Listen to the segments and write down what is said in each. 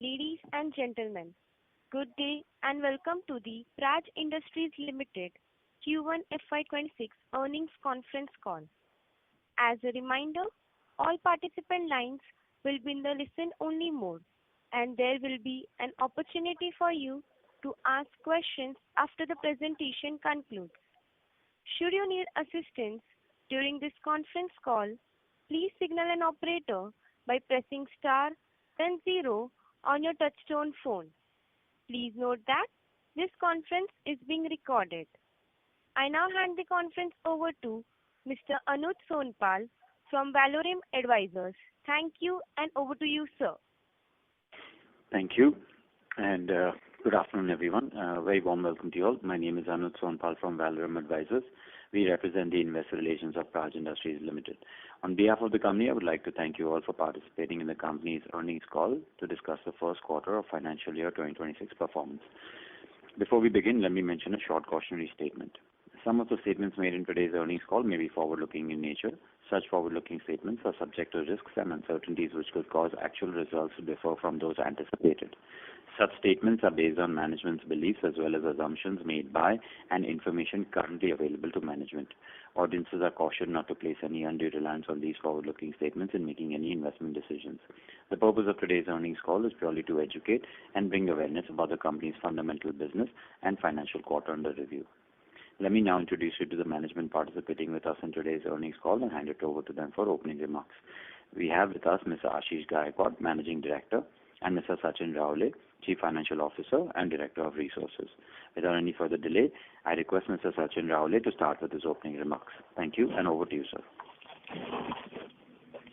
Ladies and gentlemen, good day and welcome to the Praj Industries Limited Q1 FY26 earnings conference call. As a reminder, all participant lines will be in the listen-only mode, and there will be an opportunity for you to ask questions after the presentation concludes. Should you need assistance during this conference call, please signal an operator by pressing star then zero on your touchtone phone. Please note that this conference is being recorded. I now hand the conference over to Mr. Anuj Sonpal from Valorem Advisors. Thank you, and over to you, sir. Thank you, and good afternoon, everyone. Very warm welcome to you all. My name is Anuj Sonpal from Valorem Advisors. We represent the investor relations of Praj Industries Limited. On behalf of the company, I would like to thank you all for participating in the company's earnings call to discuss the first quarter of financial year 2026 performance. Before we begin, let me mention a short cautionary statement. Some of the statements made in today's earnings call may be forward-looking in nature. Such forward-looking statements are subject to risks and uncertainties which could cause actual results to differ from those anticipated. Such statements are based on management's beliefs as well as assumptions made by and information currently available to management. Audiences are cautioned not to place any undue reliance on these forward-looking statements in making any investment decisions. The purpose of today's earnings call is purely to educate and bring awareness about the company's fundamental business and financial quarter under review. Let me now introduce you to the management participating with us in today's earnings call and hand it over to them for opening remarks. We have with us Mr. Ashish Gaikwad, Managing Director, and Mr. Sachin Raole, Chief Financial Officer and Director of Resources. Without any further delay, I request Mr. Sachin Raole to start with his opening remarks. Thank you, and over to you, sir.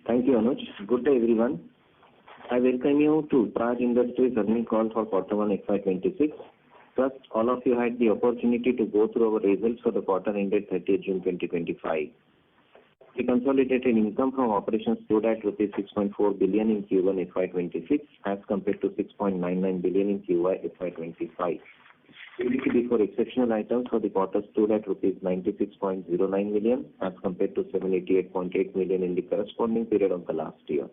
Thank you, Anuj. Good day, everyone. I welcome you to Praj Industries earnings call for quarter 1 FY26. First, all of you had the opportunity to go through our results for the quarter ended 30th June 2025. The consolidated income from operations stood at rupees 6.4 billion in Q1 FY26 as compared to 6.99 billion in Q1 FY25. PBT before exceptional items for the quarter stood at rupees 96.09 million as compared to 788.8 million in the corresponding period of the last year.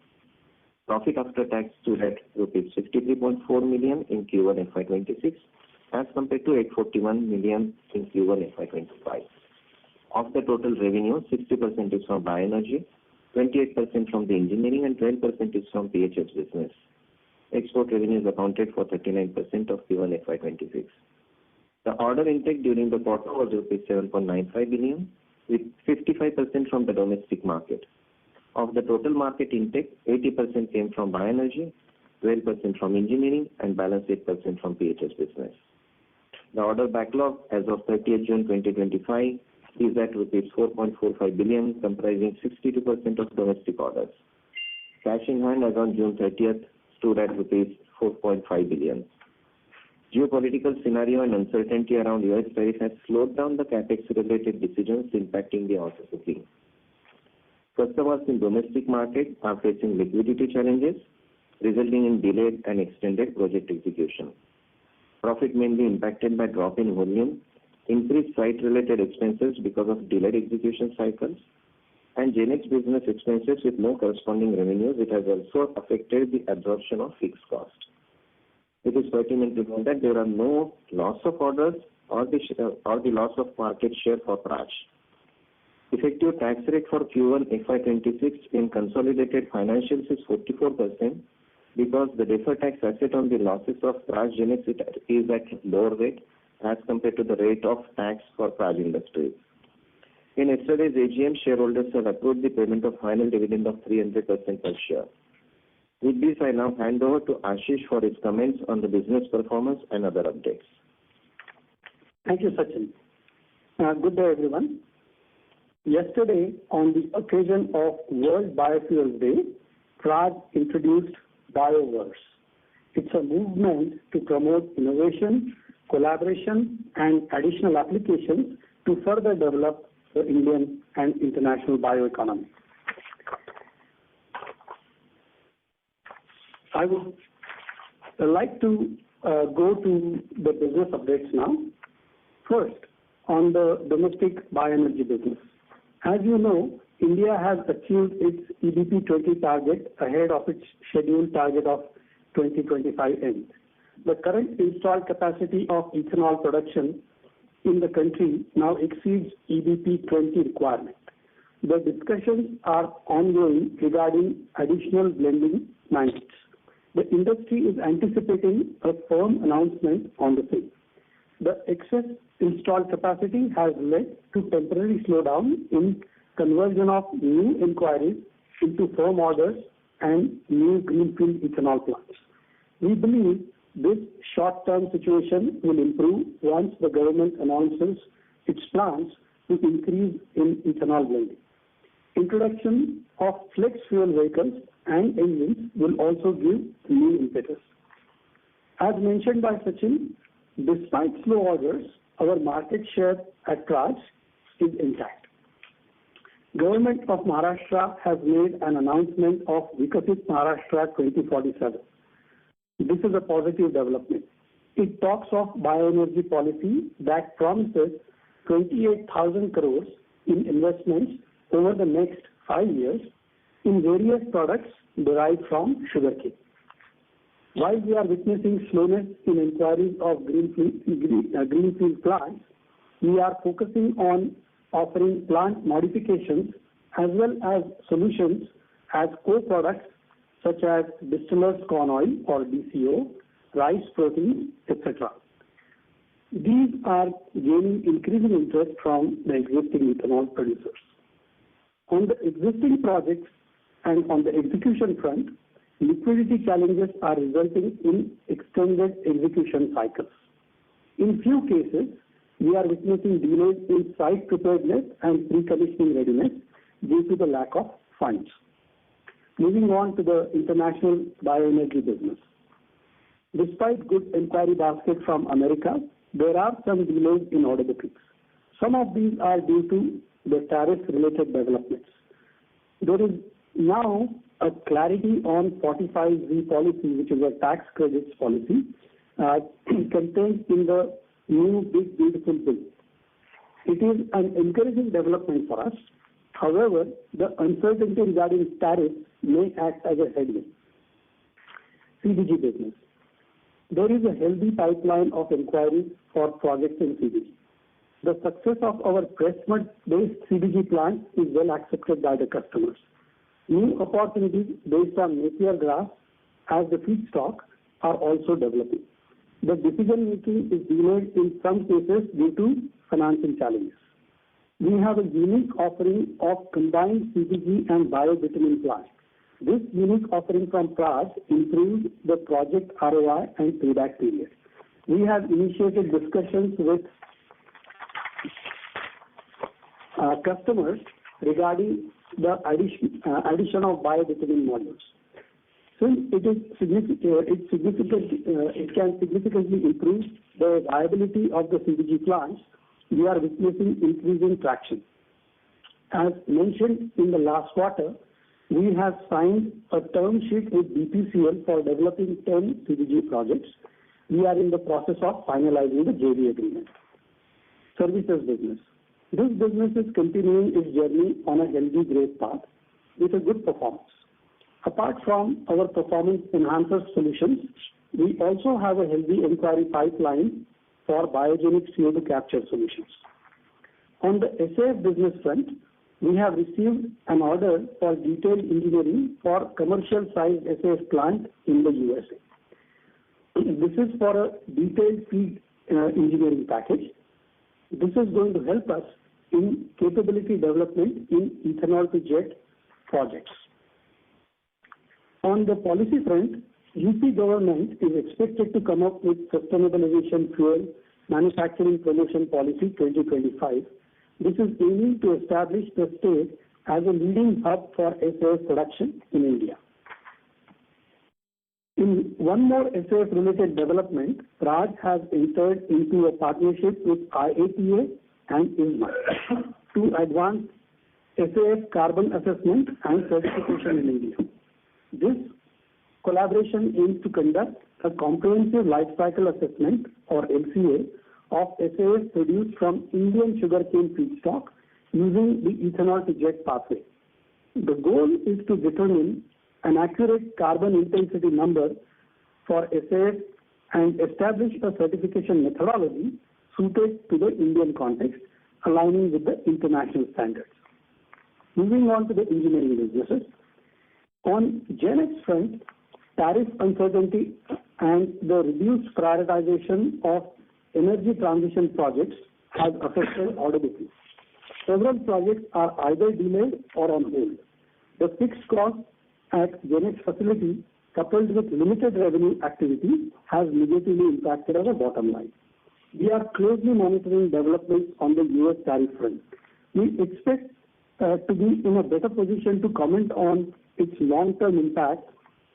Profit after tax stood at rupees 53.4 million in Q1 FY26 as compared to 841 million in Q1 FY25. Of the total revenue, 60% is from bioenergy, 28% from the engineering, and 12% is from PHS business. Export revenues accounted for 39% of Q1 FY26. The order intake during the quarter was rupees 7.95 billion, with 55% from the domestic market. Of the total market intake, 80% came from bioenergy, 12% from engineering, and balance 8% from PHS business. The order backlog as of 30th June 2025 is at rupees 4.45 billion, comprising 62% of domestic orders. Cash in hand as on June 30th stood at rupees 4.5 billion. Geopolitical scenario and uncertainty around US tariff has slowed down the capex-related decisions impacting the order booking. Customers in domestic market are facing liquidity challenges, resulting in delayed and extended project execution. Profit mainly impacted by drop in volume, increased site-related expenses because of delayed execution cycles, and GenX business expenses with no corresponding revenues. It has also affected the absorption of fixed cost. It is pertinent to note that there are no loss of orders or the loss of market share for Praj. Effective tax rate for Q1 FY26 in consolidated financials is 44% because the deferred tax asset on the losses of Praj GenX is at lower rate as compared to the rate of tax for Praj Industries. In yesterday's AGM, shareholders have approved the payment of final dividend of 300% per share. With this, I now hand over to Ashish for his comments on the business performance and other updates. Thank you, Sachin. Good day, everyone. Yesterday, on the occasion of World Biofuels Day, Praj introduced BioVerse. It's a movement to promote innovation, collaboration, and additional applications to further develop the Indian and international bioeconomy. I would like to go to the business updates now. First, on the domestic bioenergy business. As you know, India has achieved its EBP 20 target ahead of its scheduled target of 2025 end. The current installed capacity of ethanol production in the country now exceeds EBP 20 requirement. The discussions are ongoing regarding additional blending mandates. The industry is anticipating a firm announcement on the same. The excess installed capacity has led to temporary slowdown in conversion of new inquiries into firm orders and new greenfield ethanol plants. We believe this short-term situation will improve once the government announces its plans to increase in ethanol blending. Introduction of flex fuel vehicles and engines will also give new impetus. As mentioned by Sachin, despite slow orders, our market share at Praj is intact. Government of Maharashtra has made an announcement of Vikasit Maharashtra 2047. This is a positive development. It talks of bioenergy policy that promises 28,000 crores in investments over the next 5 years in various products derived from sugarcane. While we are witnessing slowness in inquiries of greenfield plants, we are focusing on offering plant modifications as well as solutions as co-products such as distillers corn oil or DCO, rice protein, etc. These are gaining increasing interest from the existing ethanol producers. On the existing projects and on the execution front, liquidity challenges are resulting in extended execution cycles. In few cases, we are witnessing delays in site preparedness and pre-commissioning readiness due to the lack of funds. Moving on to the international bioenergy business. Despite good inquiry basket from America, there are some delays in order bookings. Some of these are due to the tariff-related developments. There is now a clarity on 45Z policy, which is a tax credits policy, contained in the new Big Beautiful Bill. It is an encouraging development for us. However, the uncertainty regarding tariffs may act as a headwind. CBG business. There is a healthy pipeline of inquiries for projects in CBG. The success of our press mud-based CBG plant is well accepted by the customers. New opportunities based on Napier grass as the feedstock are also developing. The decision making is delayed in some cases due to financing challenges. We have a unique offering of combined CBG and biobitumen plant. This unique offering from Praj improves the project ROI and payback period. We have initiated discussions with customers regarding the addition of biobitumen modules. Since it can significantly improve the viability of the CBG plants, we are witnessing increasing traction. As mentioned in the last quarter, we have signed a term sheet with BPCL for developing 10 CBG projects. We are in the process of finalizing the JV agreement. Services business. This business is continuing its journey on a healthy growth path with a good performance. Apart from our performance enhancer solutions, we also have a healthy inquiry pipeline for biogenic CO2 capture solutions. On the SAF business front, we have received an order for detailed engineering for commercial sized SAF plant in the USA. This is for a detailed feed engineering package. This is going to help us in capability development in ethanol to jet projects. On the policy front, UP government is expected to come up with Sustainable Aviation Fuel Manufacturing Promotion Policy 2025. This is aiming to establish the state as a leading hub for SAF production in India. In one more SAF related development, Praj has entered into a partnership with IATA and ISMA to advance SAF carbon assessment and certification in India. This collaboration aims to conduct a comprehensive life cycle assessment or LCA of SAF produced from Indian sugarcane feedstock using the ethanol to jet pathway. The goal is to determine an accurate carbon intensity number for SAF and establish a certification methodology suited to the Indian context, aligning with the international standards. Moving on to the engineering businesses. On GenX front, tariff uncertainty and the reduced prioritization of energy transition projects has affected order booking. Several projects are either delayed or on hold. The fixed cost at GenX facility, coupled with limited revenue activity, has negatively impacted our bottom line. We are closely monitoring developments on the US tariff front. We expect to be in a better position to comment on its long-term impact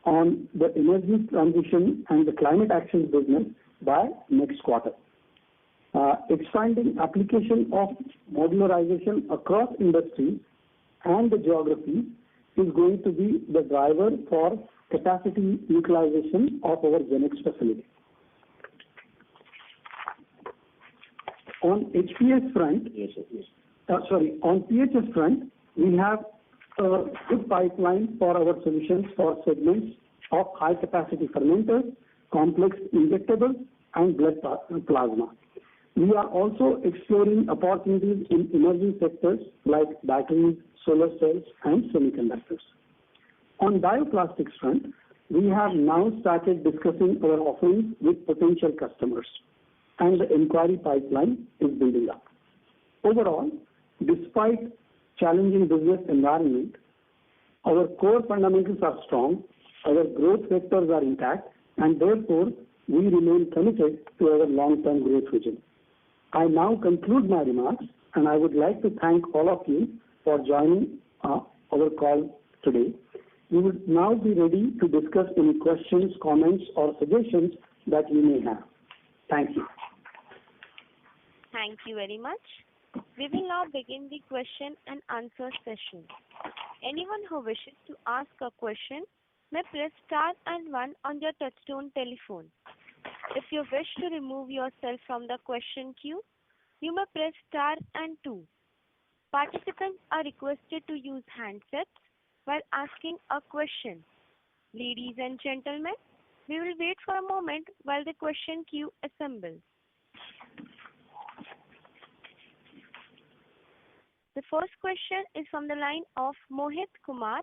on the energy transition and the climate action business by next quarter. Expanding application of modularization across industries and the geography is going to be the driver for capacity utilization of our GenX facility. On HPS front, on PHS front, we have a good pipeline for our solutions for segments of high capacity fermenters, complex injectables, and blood plasma. We are also exploring opportunities in emerging sectors like batteries, solar cells, and semiconductors. On bioplastics front, we have now started discussing our offerings with potential customers, and the inquiry pipeline is building up. Overall, despite challenging business environment, our core fundamentals are strong, our growth vectors are intact, and therefore we remain committed to our long-term growth vision. I now conclude my remarks, and I would like to thank all of you for joining our call today. We would now be ready to discuss any questions, comments, or suggestions that you may have. Thank you. Thank you very much. We will now begin the question and answer session. Anyone who wishes to ask a question may press star and 1 on their touchtone telephone. If you wish to remove yourself from the question queue, you may press star and 2. Participants are requested to use handsets while asking a question. Ladies and gentlemen, we will wait for a moment while the question queue assembles. The first question is from the line of Mohit Kumar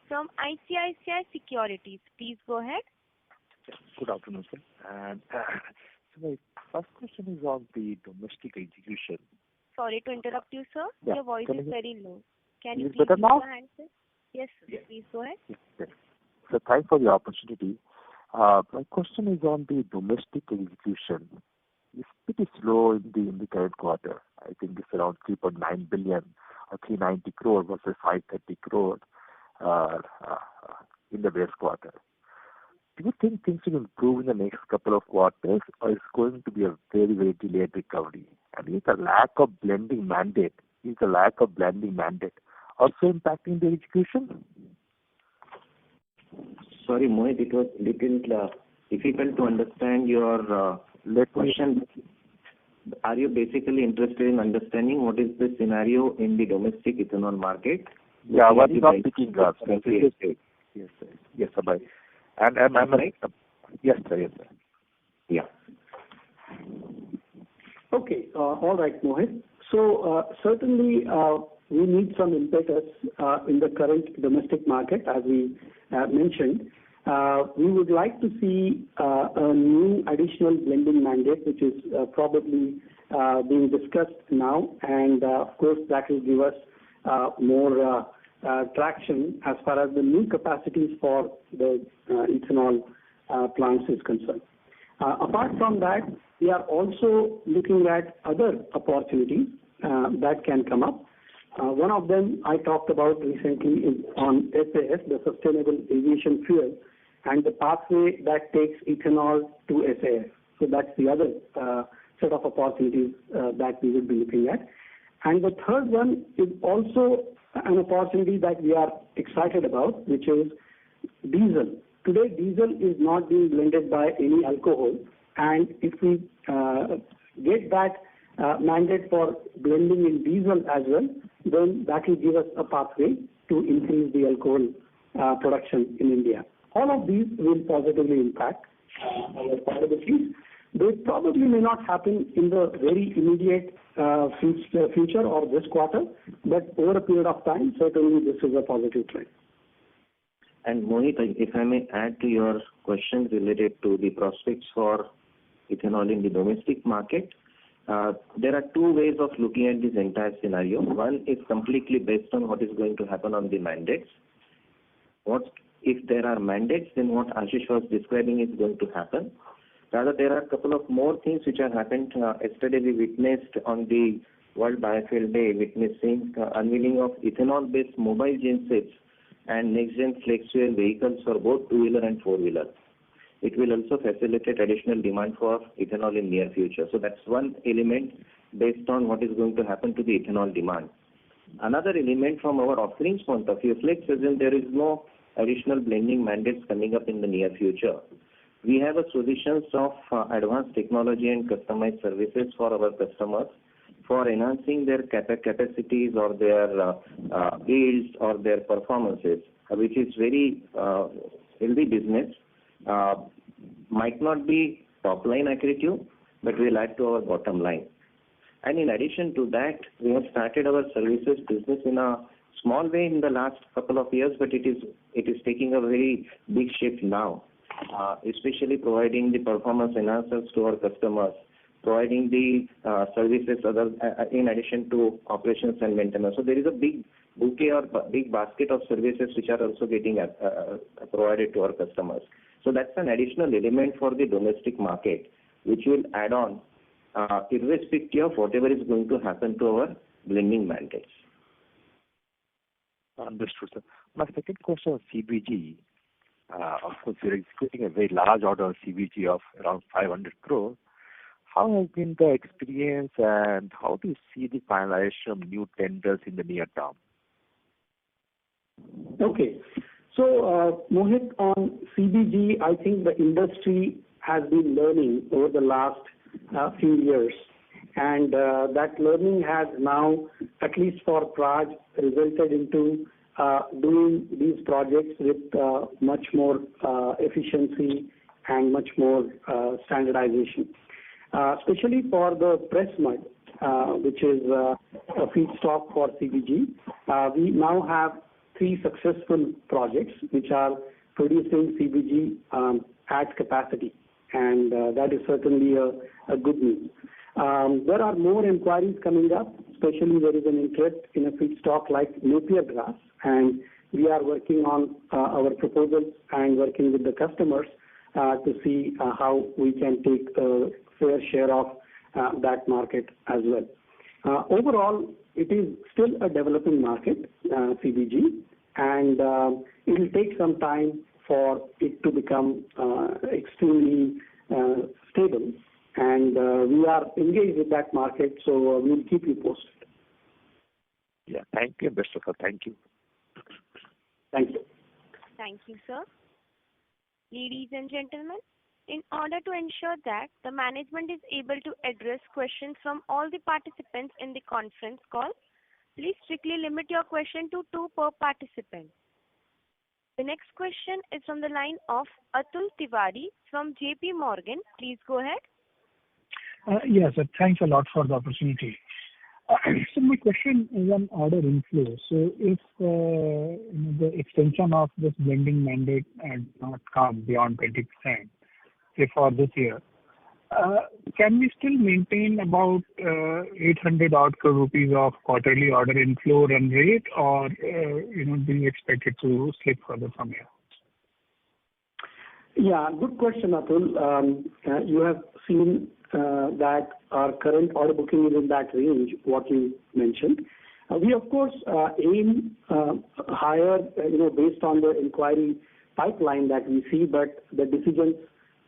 from ICICI Securities. Please go ahead. Good afternoon, sir. And so my first question is on the domestic execution. Sorry to interrupt you, sir. Yeah. Your voice is very low. Can you Is please better use now? your handset? Yes, sir. Yes. Please go ahead. Yes. So thanks for the opportunity. My question is on the domestic execution. It's pretty slow in the current quarter. I think it's around 3.9 billion or 390 crore versus 530 crore in the base quarter. Do you think things will improve in the next couple of quarters, or is going to be a very, very delayed recovery? And is the lack of blending mandate also impacting the execution? Sorry, Mohit, it was little difficult to understand your question. Are you basically interested in understanding what is the scenario in the domestic ethanol market? Yeah, what is not picking up? Yes, sir. Yes, sir. Bye. And I'm right? Yes, sir. Yeah. Okay. All right, Mohit. So certainly we need some impetus in the current domestic market, as we mentioned. We would like to see a new additional blending mandate, which is probably being discussed now, and of course that will give us more traction as far as the new capacities for the ethanol plants is concerned. Apart from that, we are also looking at other opportunities that can come up. One of them I talked about recently is on SAF, the Sustainable Aviation Fuel, and the pathway that takes ethanol to SAF. So that's the other set of opportunities that we will be looking at. And the third one is also an opportunity that we are excited about, which is diesel. Today, diesel is not being blended by any alcohol, and if we get that mandate for blending in diesel as well, then that will give us a pathway to increase the alcohol production in India. All of these will positively impact. our possibilities. They probably may not happen in the very immediate future or this quarter, but over a period of time, certainly this is a positive trend. And Mohit, if I may add to your questions related to the prospects for ethanol in the domestic market, there are two ways of looking at this entire scenario. One is completely based on what is going to happen on the mandates. If there are mandates, then what Ashish was describing is going to happen. Rather, there are a couple of more things which have happened. Yesterday, we witnessed on the World Biofuel Day, witnessing unveiling of ethanol-based mobile gensets and next-gen flex fuel vehicles for both two-wheeler and four-wheeler. It will also facilitate additional demand for ethanol in near future. So that's one element based on what is going to happen to the ethanol demand. Another element from our offerings point of view, let's assume there is no additional blending mandates coming up in the near future. We have a solutions of advanced technology and customized services for our customers for enhancing their capacities or their yields or their performances, which is very healthy business. Might not be top line accretive, but will add to our bottom line. And in addition to that, we have started our services business in a small way in the last couple of years, but it is taking a very big shift now, especially providing the performance enhancers to our customers, providing the services in addition to operations and maintenance. So there is a big bouquet or big basket of services which are also getting provided to our customers. So that's an additional element for the domestic market, which will add on irrespective of whatever is going to happen to our blending mandates. Understood, sir. My second question on CBG. Of course, you're executing a very large order of CBG of around 500 crore. How has been the experience and how do you see the finalization of new tenders in the near term? Okay. So, Mohit, on CBG, I think the industry has been learning over the last few years. And that learning has now, at least for Praj, resulted into doing these projects with much more efficiency and much more standardization. Especially for the press mud, which is a feedstock for CBG. We now have 3 successful projects which are producing CBG at capacity, and that is certainly a good news. There are more inquiries coming up, especially there is an interest in a feedstock like napier grass, and we are working on our proposals and working with the customers to see how we can take a fair share of that market as well. Overall, it is still a developing market, CBG, and it will take some time for it to become extremely stable. And we are engaged with that market, so we'll keep you posted. Yeah, thank you, Mr. Sir. Thank you. Thank you. Thank you, sir. Ladies and gentlemen, in order to ensure that the management is able to address questions from all the participants in the conference call, please strictly limit your question to 2 per participant. The next question is from the line of Atul Tiwari from JP Morgan. Please go ahead. Yes, thanks a lot for the opportunity. So my question is on order inflow. So if the extension of this blending mandate had not come beyond 20%, say for this year, can we still maintain about 800 odd crore rupees of quarterly order inflow run rate, or do you expect it to slip further from here? Yeah, good question, Atul. You have seen that our current order booking is in that range, what you mentioned. We, of course, aim higher, based on the inquiry pipeline that we see, but the decisions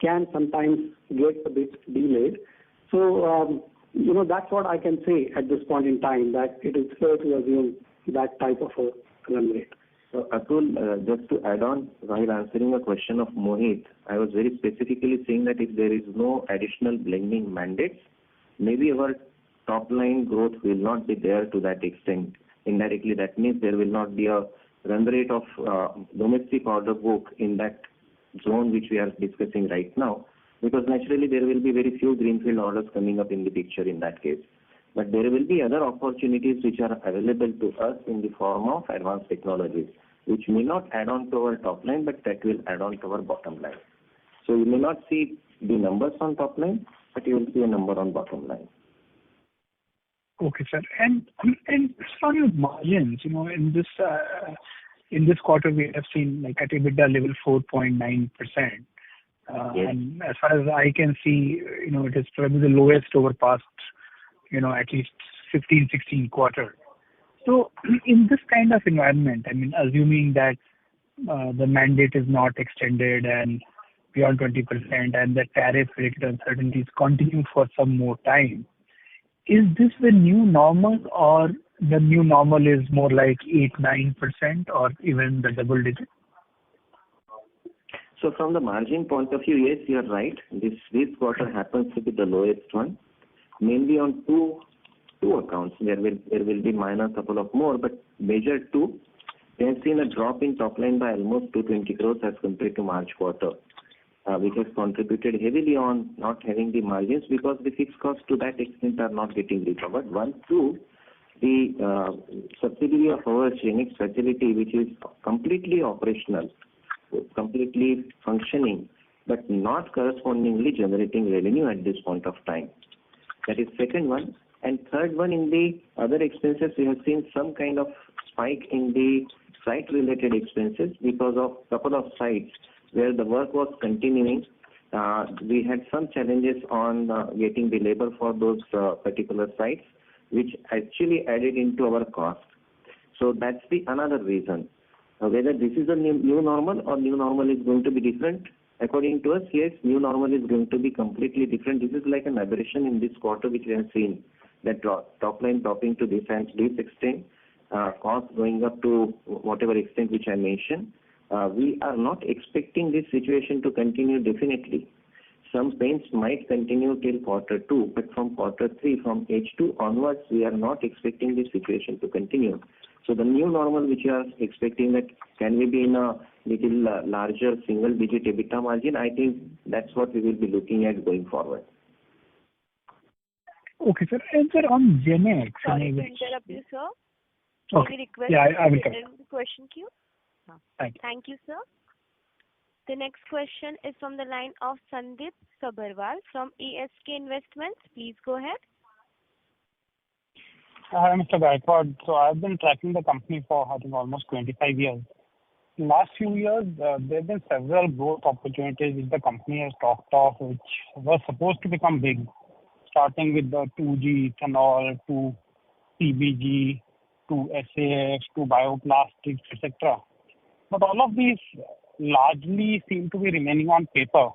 can sometimes get a bit delayed. So, that's what I can say at this point in time, that it is fair to assume that type of a run rate. So, Atul, just to add on, while answering a question of Mohit, I was very specifically saying that if there is no additional blending mandates, maybe our top line growth will not be there to that extent. Indirectly, that means there will not be a run rate of domestic order book in that zone which we are discussing right now, because naturally there will be very few greenfield orders coming up in the picture in that case. But there will be other opportunities which are available to us in the form of advanced technologies, which may not add on to our top line, but that will add on to our bottom line. So you may not see the numbers on top line, but you will see a number on bottom line. Okay, sir. And on your margins, in this quarter we have seen like at EBITDA level 4.9%. Yes. And as far as I can see, it is probably the lowest over past, at least 15, 16 quarters. So in this kind of environment, I mean, assuming that the mandate is not extended and beyond 20% and the tariff-related uncertainties continue for some more time, is this the new normal, or the new normal is more like 8-9% or even the double digit? So from the margin point of view, yes, you are right. This quarter happens to be the lowest one, mainly on two accounts. There will be minor couple of more, but major two. We have seen a drop in top line by almost 220 crores as compared to March quarter, which has contributed heavily on not having the margins, because the fixed costs to that extent are not getting recovered. One, two, the subsidiary of our Phoenix facility, which is completely operational, completely functioning, but not correspondingly generating revenue at this point of time. That is second one. And third one, in the other expenses, we have seen some kind of spike in the site-related expenses because of couple of sites where the work was continuing. We had some challenges on getting the labor for those particular sites, which actually added into our cost. So that's the another reason. Whether this is a new normal or new normal is going to be different, according to us, yes, new normal is going to be completely different. This is like an aberration in this quarter which we have seen, that top line dropping to this extent, cost going up to whatever extent which I mentioned. We are not expecting this situation to continue definitely. Some pains might continue till quarter 2, but from quarter 3, from H2 onwards, we are not expecting this situation to continue. So the new normal which you are expecting, that can we be in a little larger single-digit EBITDA margin, I think that's what we will be looking at going forward. Okay, sir. And sir, on GenX... Sorry to interrupt you, sir. Okay. May we request I will come. the question queue? Thank you, sir. The next question is from the line of Sandeep Sabharwal from ASK Investments. Please go ahead. Hi, Mr. Gaikwad. So I've been tracking the company for, I think, almost 25 years. In the last few years, there have been several growth opportunities which the company has talked of, which were supposed to become big, starting with the 2G ethanol, to CBG, to SAF, to bioplastics, etc. But all of these largely seem to be remaining on paper,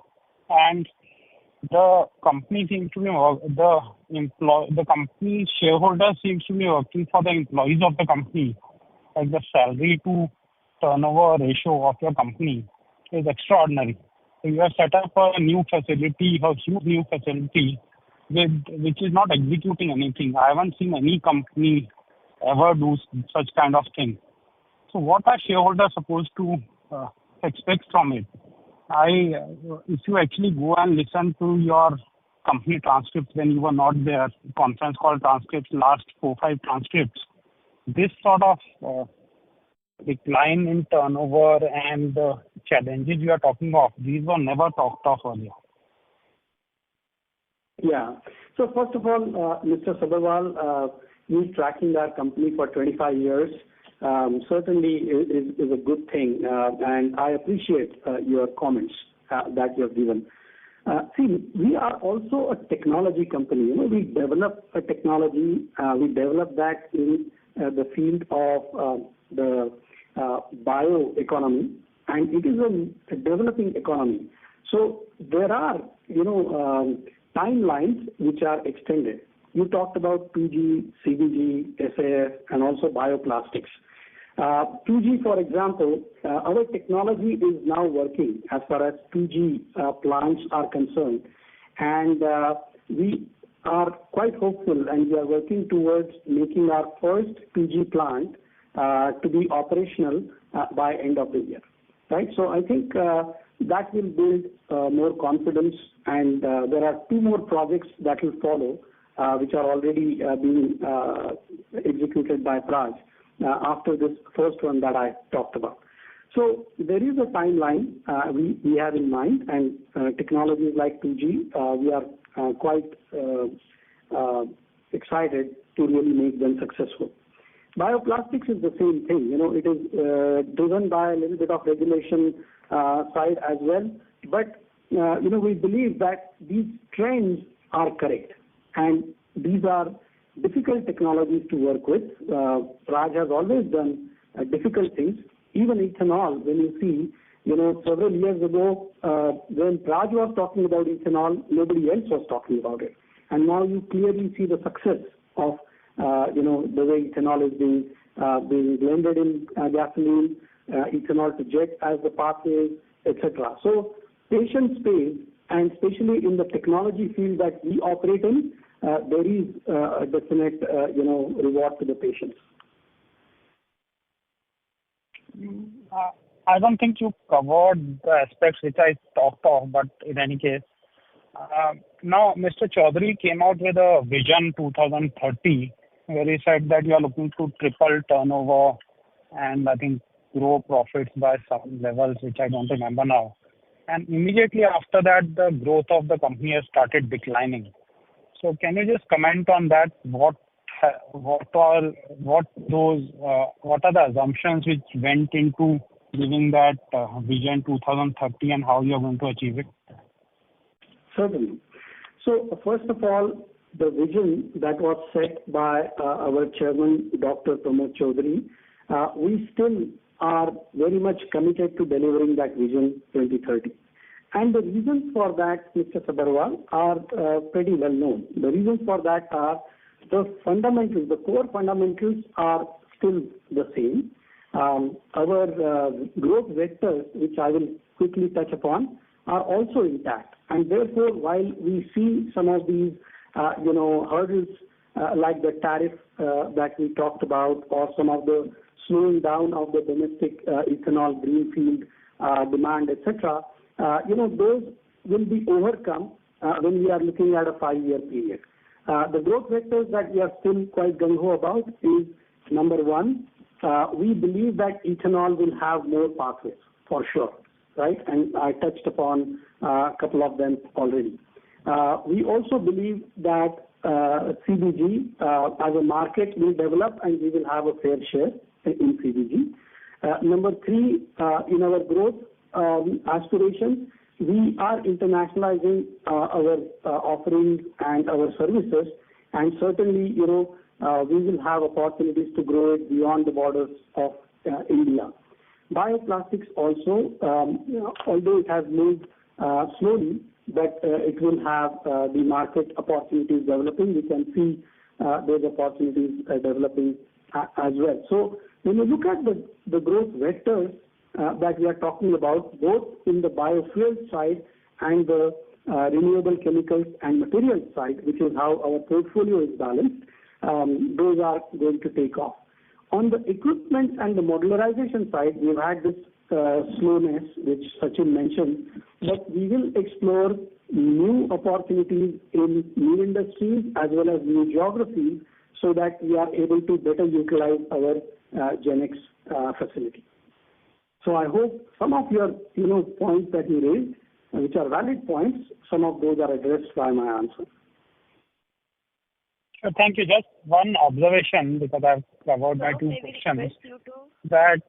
and the company seems to be the company shareholders seems to be working for the employees of the company. Like the salary to turnover ratio of your company is extraordinary. So you have set up a new facility, a huge new facility, which is not executing anything. I haven't seen any company ever do such kind of thing. So what are shareholders supposed to expect from it? If you actually go and listen to your company transcripts when you were not there, conference call transcripts, last 4-5 transcripts, this sort of decline in turnover and the challenges you are talking of, these were never talked of earlier. Yeah. So first of all, Mr. Sabharwal, you tracking our company for 25 years certainly is a good thing, and I appreciate your comments that you have given. See, we are also a technology company. We develop a technology. We develop that in the field of the bioeconomy, and it is a developing economy. So there are, timelines which are extended. You talked about 2G, CBG, SAF, and also bioplastics. 2G, for example, our technology is now working as far as 2G plants are concerned, and we are quite hopeful, and we are working towards making our first 2G plant to be operational by end of the year. Right? So I think that will build more confidence, and there are two more projects that will follow, which are already being executed by Praj after this first one that I talked about. So there is a timeline we have in mind, and technologies like 2G, we are quite excited to really make them successful. Bioplastics is the same thing. It is driven by a little bit of regulation side as well, but we believe that these trends are correct, and these are difficult technologies to work with. Praj has always done difficult things. Even ethanol, when you see, several years ago, when Praj was talking about ethanol, nobody else was talking about it. And now you clearly see the success of, the way ethanol is being blended in gasoline, ethanol to jet as the pathway, etc. So patience pays, and especially in the technology field that we operate in, there is a definite, reward to the patients. I don't think you covered the aspects which I talked of, but in any case, now Mr. Chaudhary came out with a vision 2030, where he said that you are looking to triple turnover and I think grow profits by some levels, which I don't remember now. And immediately after that, the growth of the company has started declining. So can you just comment on that? What are the assumptions which went into giving that vision 2030, and how you are going to achieve it? Certainly. So first of all, the vision that was set by our chairman, Dr. Pramod Chaudhary, we still are very much committed to delivering that vision 2030. And the reasons for that, Mr. Sabharwal, are pretty well known. The reasons for that are the fundamentals, the core fundamentals are still the same. Our growth vectors, which I will quickly touch upon, are also intact. And therefore, while we see some of these, hurdles like the tariff that we talked about, or some of the slowing down of the domestic ethanol greenfield demand, etc., those will be overcome when we are looking at a 5-year period. The growth vectors that we are still quite gung-ho about is, number one, we believe that ethanol will have more pathways, for sure, right? And I touched upon a couple of them already. We also believe that CBG as a market will develop, and we will have a fair share in CBG. Number three, in our growth aspirations, we are internationalizing our offerings and our services, and certainly, we will have opportunities to grow it beyond the borders of India. Bioplastics also, although it has moved slowly, but it will have the market opportunities developing. We can see those opportunities developing as well. So when you look at the growth vectors that we are talking about, both in the biofuel side and the renewable chemicals and materials side, which is how our portfolio is balanced, those are going to take off. On the equipment and the modularization side, we've had this slowness, which Sachin mentioned, but we will explore new opportunities in new industries as well as new geographies, so that we are able to better utilize our GenX facility. So I hope some of your points that you raised, which are valid points, some of those are addressed by my answer. Thank you. Just one observation, because I've covered my two questions, that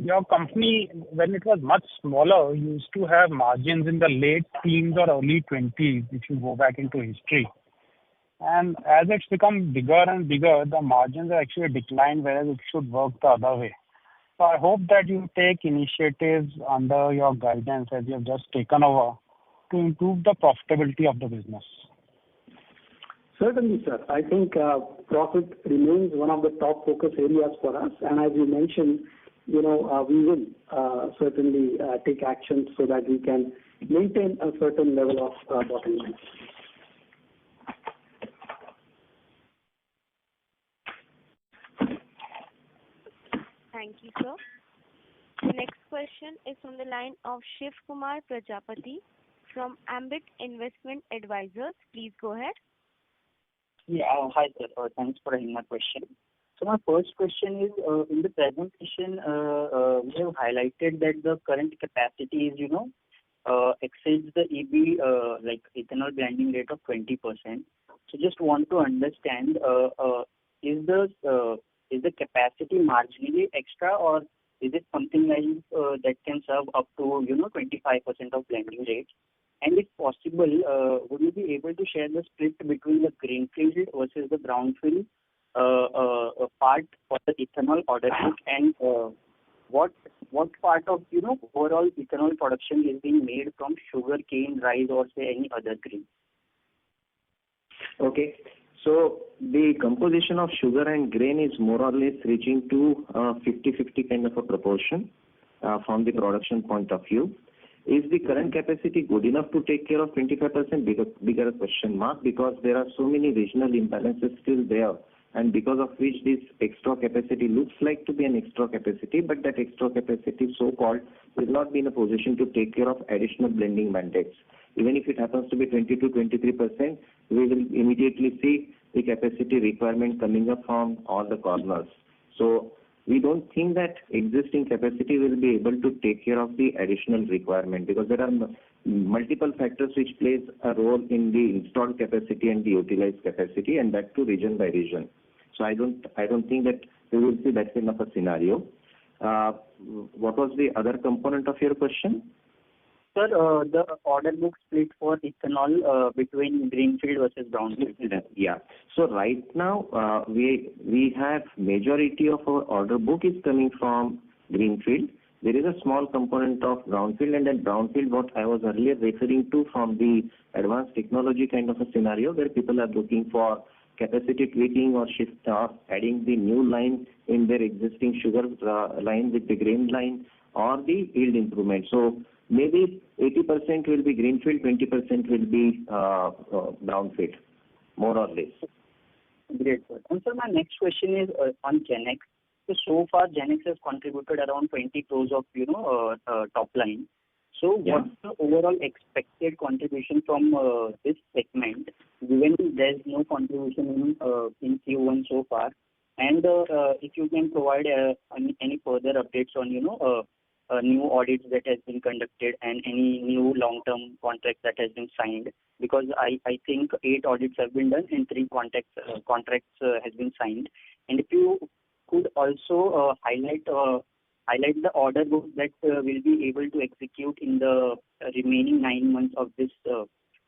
your company, when it was much smaller, used to have margins in the late teens or early 20s, if you go back into history. And as it's become bigger and bigger, the margins are actually declined, whereas it should work the other way. So I hope that you take initiatives under your guidance, as you have just taken over, to improve the profitability of the business. Certainly, sir. I think profit remains one of the top focus areas for us. And as you mentioned, we will certainly take action so that we can maintain a certain level of bottom line. Thank you, sir. The next question is from the line of Shiv Kumar Prajapati from Ambit Investment Advisors. Please go ahead. Yeah, hi sir. Thanks for having my question. So my first question is, in the presentation, we have highlighted that the current capacity is, exceeds the like ethanol blending rate of 20%. So just want to understand, is the capacity marginally extra, or is it something like that can serve up to 25% of blending rate? And if possible, would you be able to share the split between the greenfield versus the brownfield part for the ethanol order book, and what part of overall ethanol production is being made from sugar cane, rice, or say any other grain? Okay. So the composition of sugar and grain is more or less reaching to 50-50 kind of a proportion from the production point of view. Is the current capacity good enough to take care of 25%? Bigger question mark, because there are so many regional imbalances still there, and because of which this extra capacity looks like to be an extra capacity, but that extra capacity, so-called, will not be in a position to take care of additional blending mandates. Even if it happens to be 20-23%, we will immediately see the capacity requirement coming up from all the corners. So we don't think that existing capacity will be able to take care of the additional requirement, because there are multiple factors which plays a role in the installed capacity and the utilized capacity, and that too region by region. So I don't think that we will see that kind of a scenario. What was the other component of your question? Sir, the order book split for ethanol between greenfield versus brownfield. Yeah. So right now, we have majority of our order book is coming from greenfield. There is a small component of brownfield, and then brownfield, what I was earlier referring to from the advanced technology kind of a scenario, where people are looking for capacity tweaking or shift or adding the new line in their existing sugar line with the grain line, or the yield improvement. So maybe 80% will be greenfield, 20% will be brownfield, more or less. Great, sir. And sir, my next question is on Genex. So far, Genex has contributed around 20 crores of top line. So what's the overall expected contribution from this segment, given there's no contribution in Q1 so far? And if you can provide any further updates on new audits that has been conducted and any new long-term contracts that has been signed, because I think 8 audits have been done and 3 contracts has been signed. And if you could also highlight the order book that will be able to execute in the remaining 9 months of this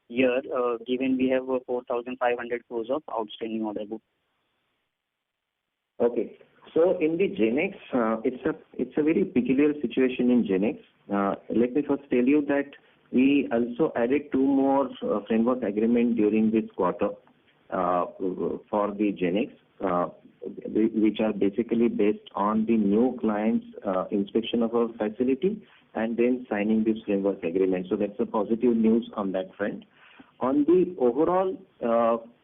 year, given we have 4,500 crores of outstanding order book. Okay. So in the Genex, it's a very peculiar situation in Genex. Let me first tell you that we also added 2 more framework agreement during this quarter for the Genex, which are basically based on the new client's inspection of our facility and then signing this framework agreement. So that's a positive news on that front. On the overall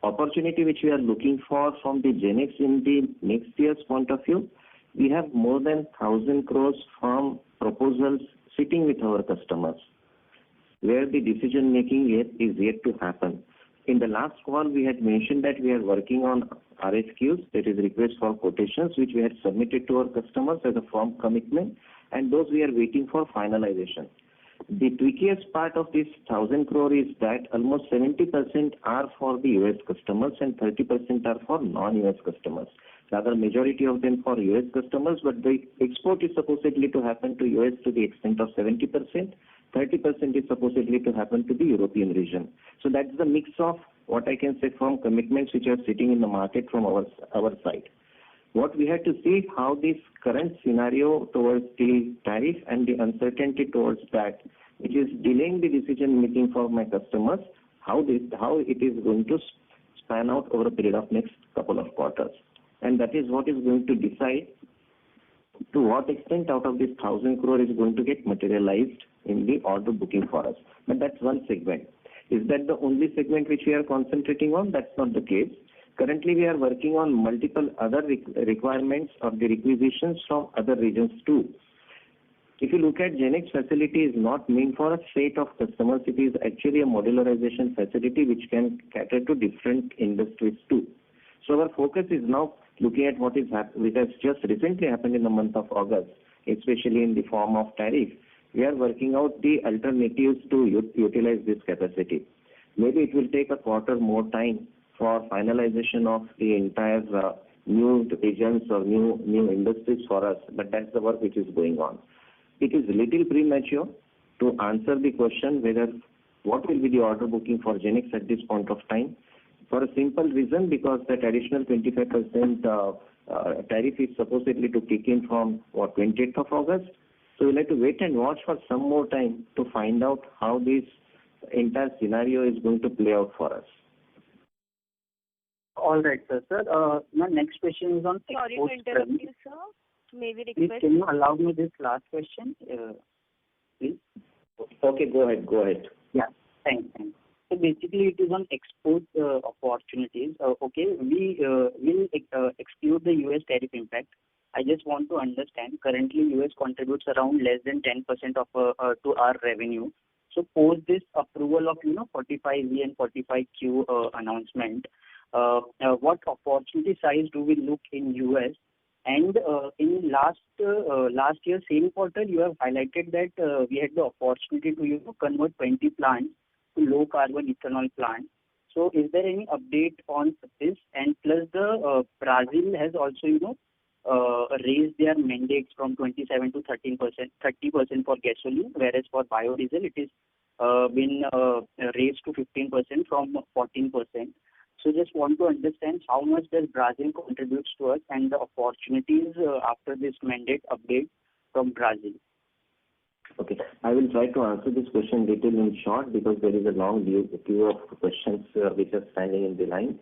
opportunity which we are looking for from the Genex in the next year's point of view, we have more than 1,000 crores from proposals sitting with our customers, where the decision making is yet to happen. In the last call, we had mentioned that we are working on RFQs, that is request for quotations, which we had submitted to our customers as a firm commitment, and those we are waiting for finalization. The trickiest part of this 1,000 crore is that almost 70% are for the US customers and 30% are for non-US customers. Rather, majority of them for US customers, but the export is supposedly to happen to US to the extent of 70%. 30% is supposedly to happen to the European region. So that's the mix of what I can say firm commitments which are sitting in the market from our side. What we have to see how this current scenario towards the tariff and the uncertainty towards that, which is delaying the decision making for my customers, how it is going to span out over a period of next couple of quarters. And that is what is going to decide to what extent out of this 1,000 crore is going to get materialized in the order booking for us. But that's one segment. Is that the only segment which we are concentrating on? That's not the case. Currently, we are working on multiple other requirements or the requisitions from other regions too. If you look at GenX facility is not meant for a set of customers. It is actually a modularization facility which can cater to different industries too. So our focus is now looking at what has just recently happened in the month of August, especially in the form of tariff. We are working out the alternatives to utilize this capacity. Maybe it will take a quarter more time for finalization of the entire new regions or new industries for us, but that's the work which is going on. It is little premature to answer the question whether what will be the order booking for GenX at this point of time, for a simple reason, because that additional 25% tariff is supposedly to kick in from 28th of August. So we'll have to wait and watch for some more time to find out how this entire scenario is going to play out for us. All right, sir. Sir, my next question is on Sorry export to interrupt front. you, sir. Maybe Please, request. can you allow me this last question, please? Okay, go ahead. Yeah, thanks. So basically, it is on export opportunities. Okay, we will exclude the U.S. tariff impact. I just want to understand. Currently, U.S. contributes around less than 10% of to our revenue. So post this approval of 45V and 45Q announcement, what opportunity size do we look in U.S.? And in last year same quarter, you have highlighted that we had the opportunity to convert 20 plants to low carbon ethanol plants. So is there any update on this? And plus the Brazil has also raised their mandates from 27 to 30% for gasoline, whereas for biodiesel it is been raised to 15% from 14%. So just want to understand how much does Brazil contributes to us and the opportunities after this mandate update from Brazil. Okay, I will try to answer this question little in short because there is a long queue of questions which are standing in the line.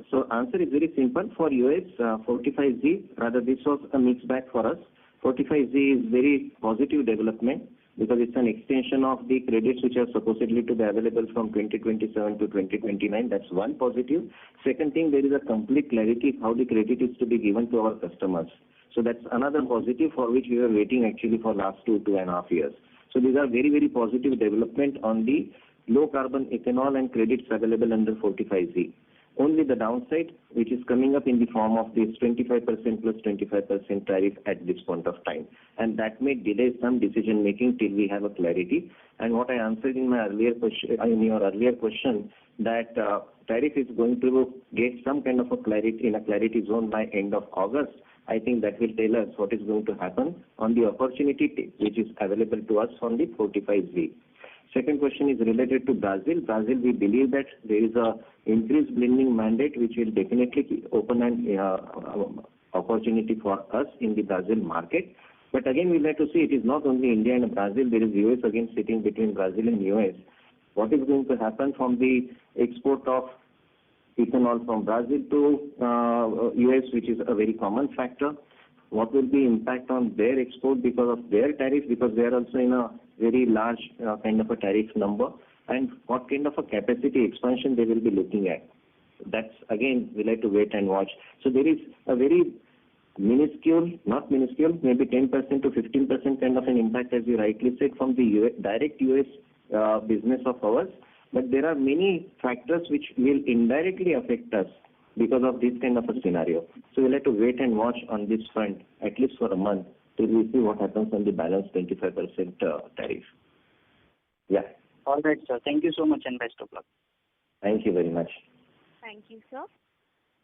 So answer is very simple. For US 45Z, rather this was a mixed bag for us. 45Z is very positive development because it's an extension of the credits which are supposedly to be available from 2027 to 2029. That's one positive. Second thing, there is a complete clarity how the credit is to be given to our customers. So that's another positive for which we were waiting actually for last 2.5 years. So these are very, very positive development on the low carbon ethanol and credits available under 45Z. Only the downside, which is coming up in the form of this 25% plus 25% tariff at this point of time. And that may delay some decision making till we have a clarity. And what I answered in my earlier question, in your earlier question, that tariff is going to get some kind of a clarity in a clarity zone by end of August. I think that will tell us what is going to happen on the opportunity which is available to us from the 45Z. Second question is related to Brazil. Brazil, we believe that there is a increased blending mandate which will definitely open an opportunity for us in the Brazil market. But again, we'll have to see it is not only India and Brazil. There is US again sitting between Brazil and US. What is going to happen from the export of ethanol from Brazil to US, which is a very common factor? What will be impact on their export because of their tariff, because they are also in a very large kind of a tariff number, and what kind of a capacity expansion they will be looking at. That's again, we'll have to wait and watch. So there is a very minuscule, not minuscule, maybe 10% to 15% kind of an impact, as you rightly said, from the direct US business of ours. But there are many factors which will indirectly affect us because of this kind of a scenario. So we'll have to wait and watch on this front, at least for a month, till we see what happens on the balance 25% tariff. Yeah. All right, sir. Thank you so much and best of luck. Thank you very much. Thank you, sir.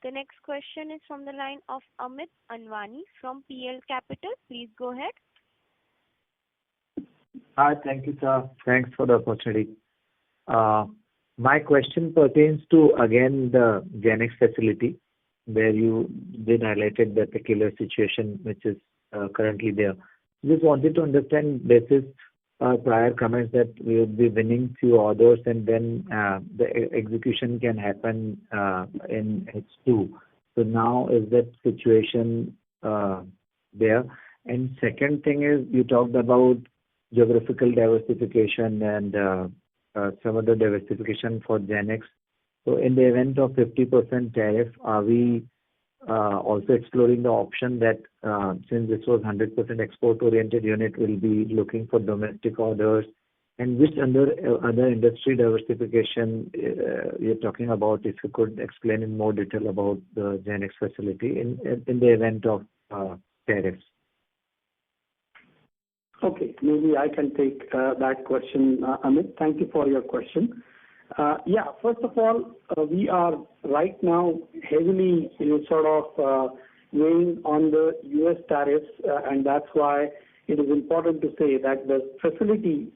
The next question is from the line of Amit Anwani from PL Capital. Please go ahead. Hi, thank you, sir. Thanks for the opportunity. My question pertains to, again, the GenX facility, where you did highlighted the peculiar situation which is currently there. Just wanted to understand, this is prior comments that we will be winning few orders and then the execution can happen in H2. So now is that situation there? And second thing is, you talked about geographical diversification and some other diversification for GenX. So in the event of 50% tariff, are we also exploring the option that since this was 100% export-oriented unit, will be looking for domestic orders, and which under other industry diversification you're talking about? If you could explain in more detail about the GenX facility in the event of tariffs. Okay, maybe I can take that question, Amit. Thank you for your question. Yeah, first of all, we are right now heavily weighing on the U.S. tariffs, and that's why it is important to say that the facility,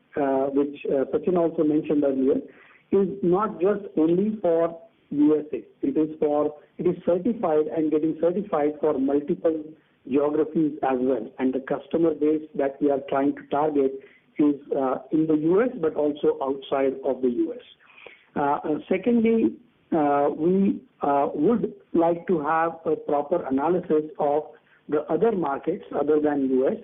which Sachin also mentioned earlier, is not just only for USA. It is certified and getting certified for multiple geographies as well, and the customer base that we are trying to target is in the U.S. but also outside of the U.S. Secondly, we would like to have a proper analysis of the other markets other than U.S.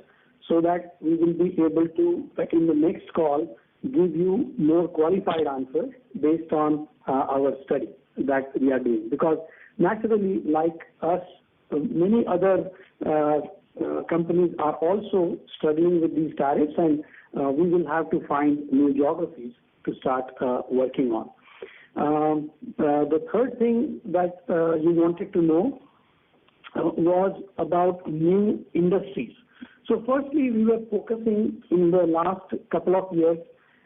so that we will be able to, in the next call, give you more qualified answers based on our study that we are doing. Because naturally, like us, many other companies are also struggling with these tariffs, and we will have to find new geographies to start working on. The third thing that you wanted to know was about new industries. So firstly, we were focusing in the last couple of years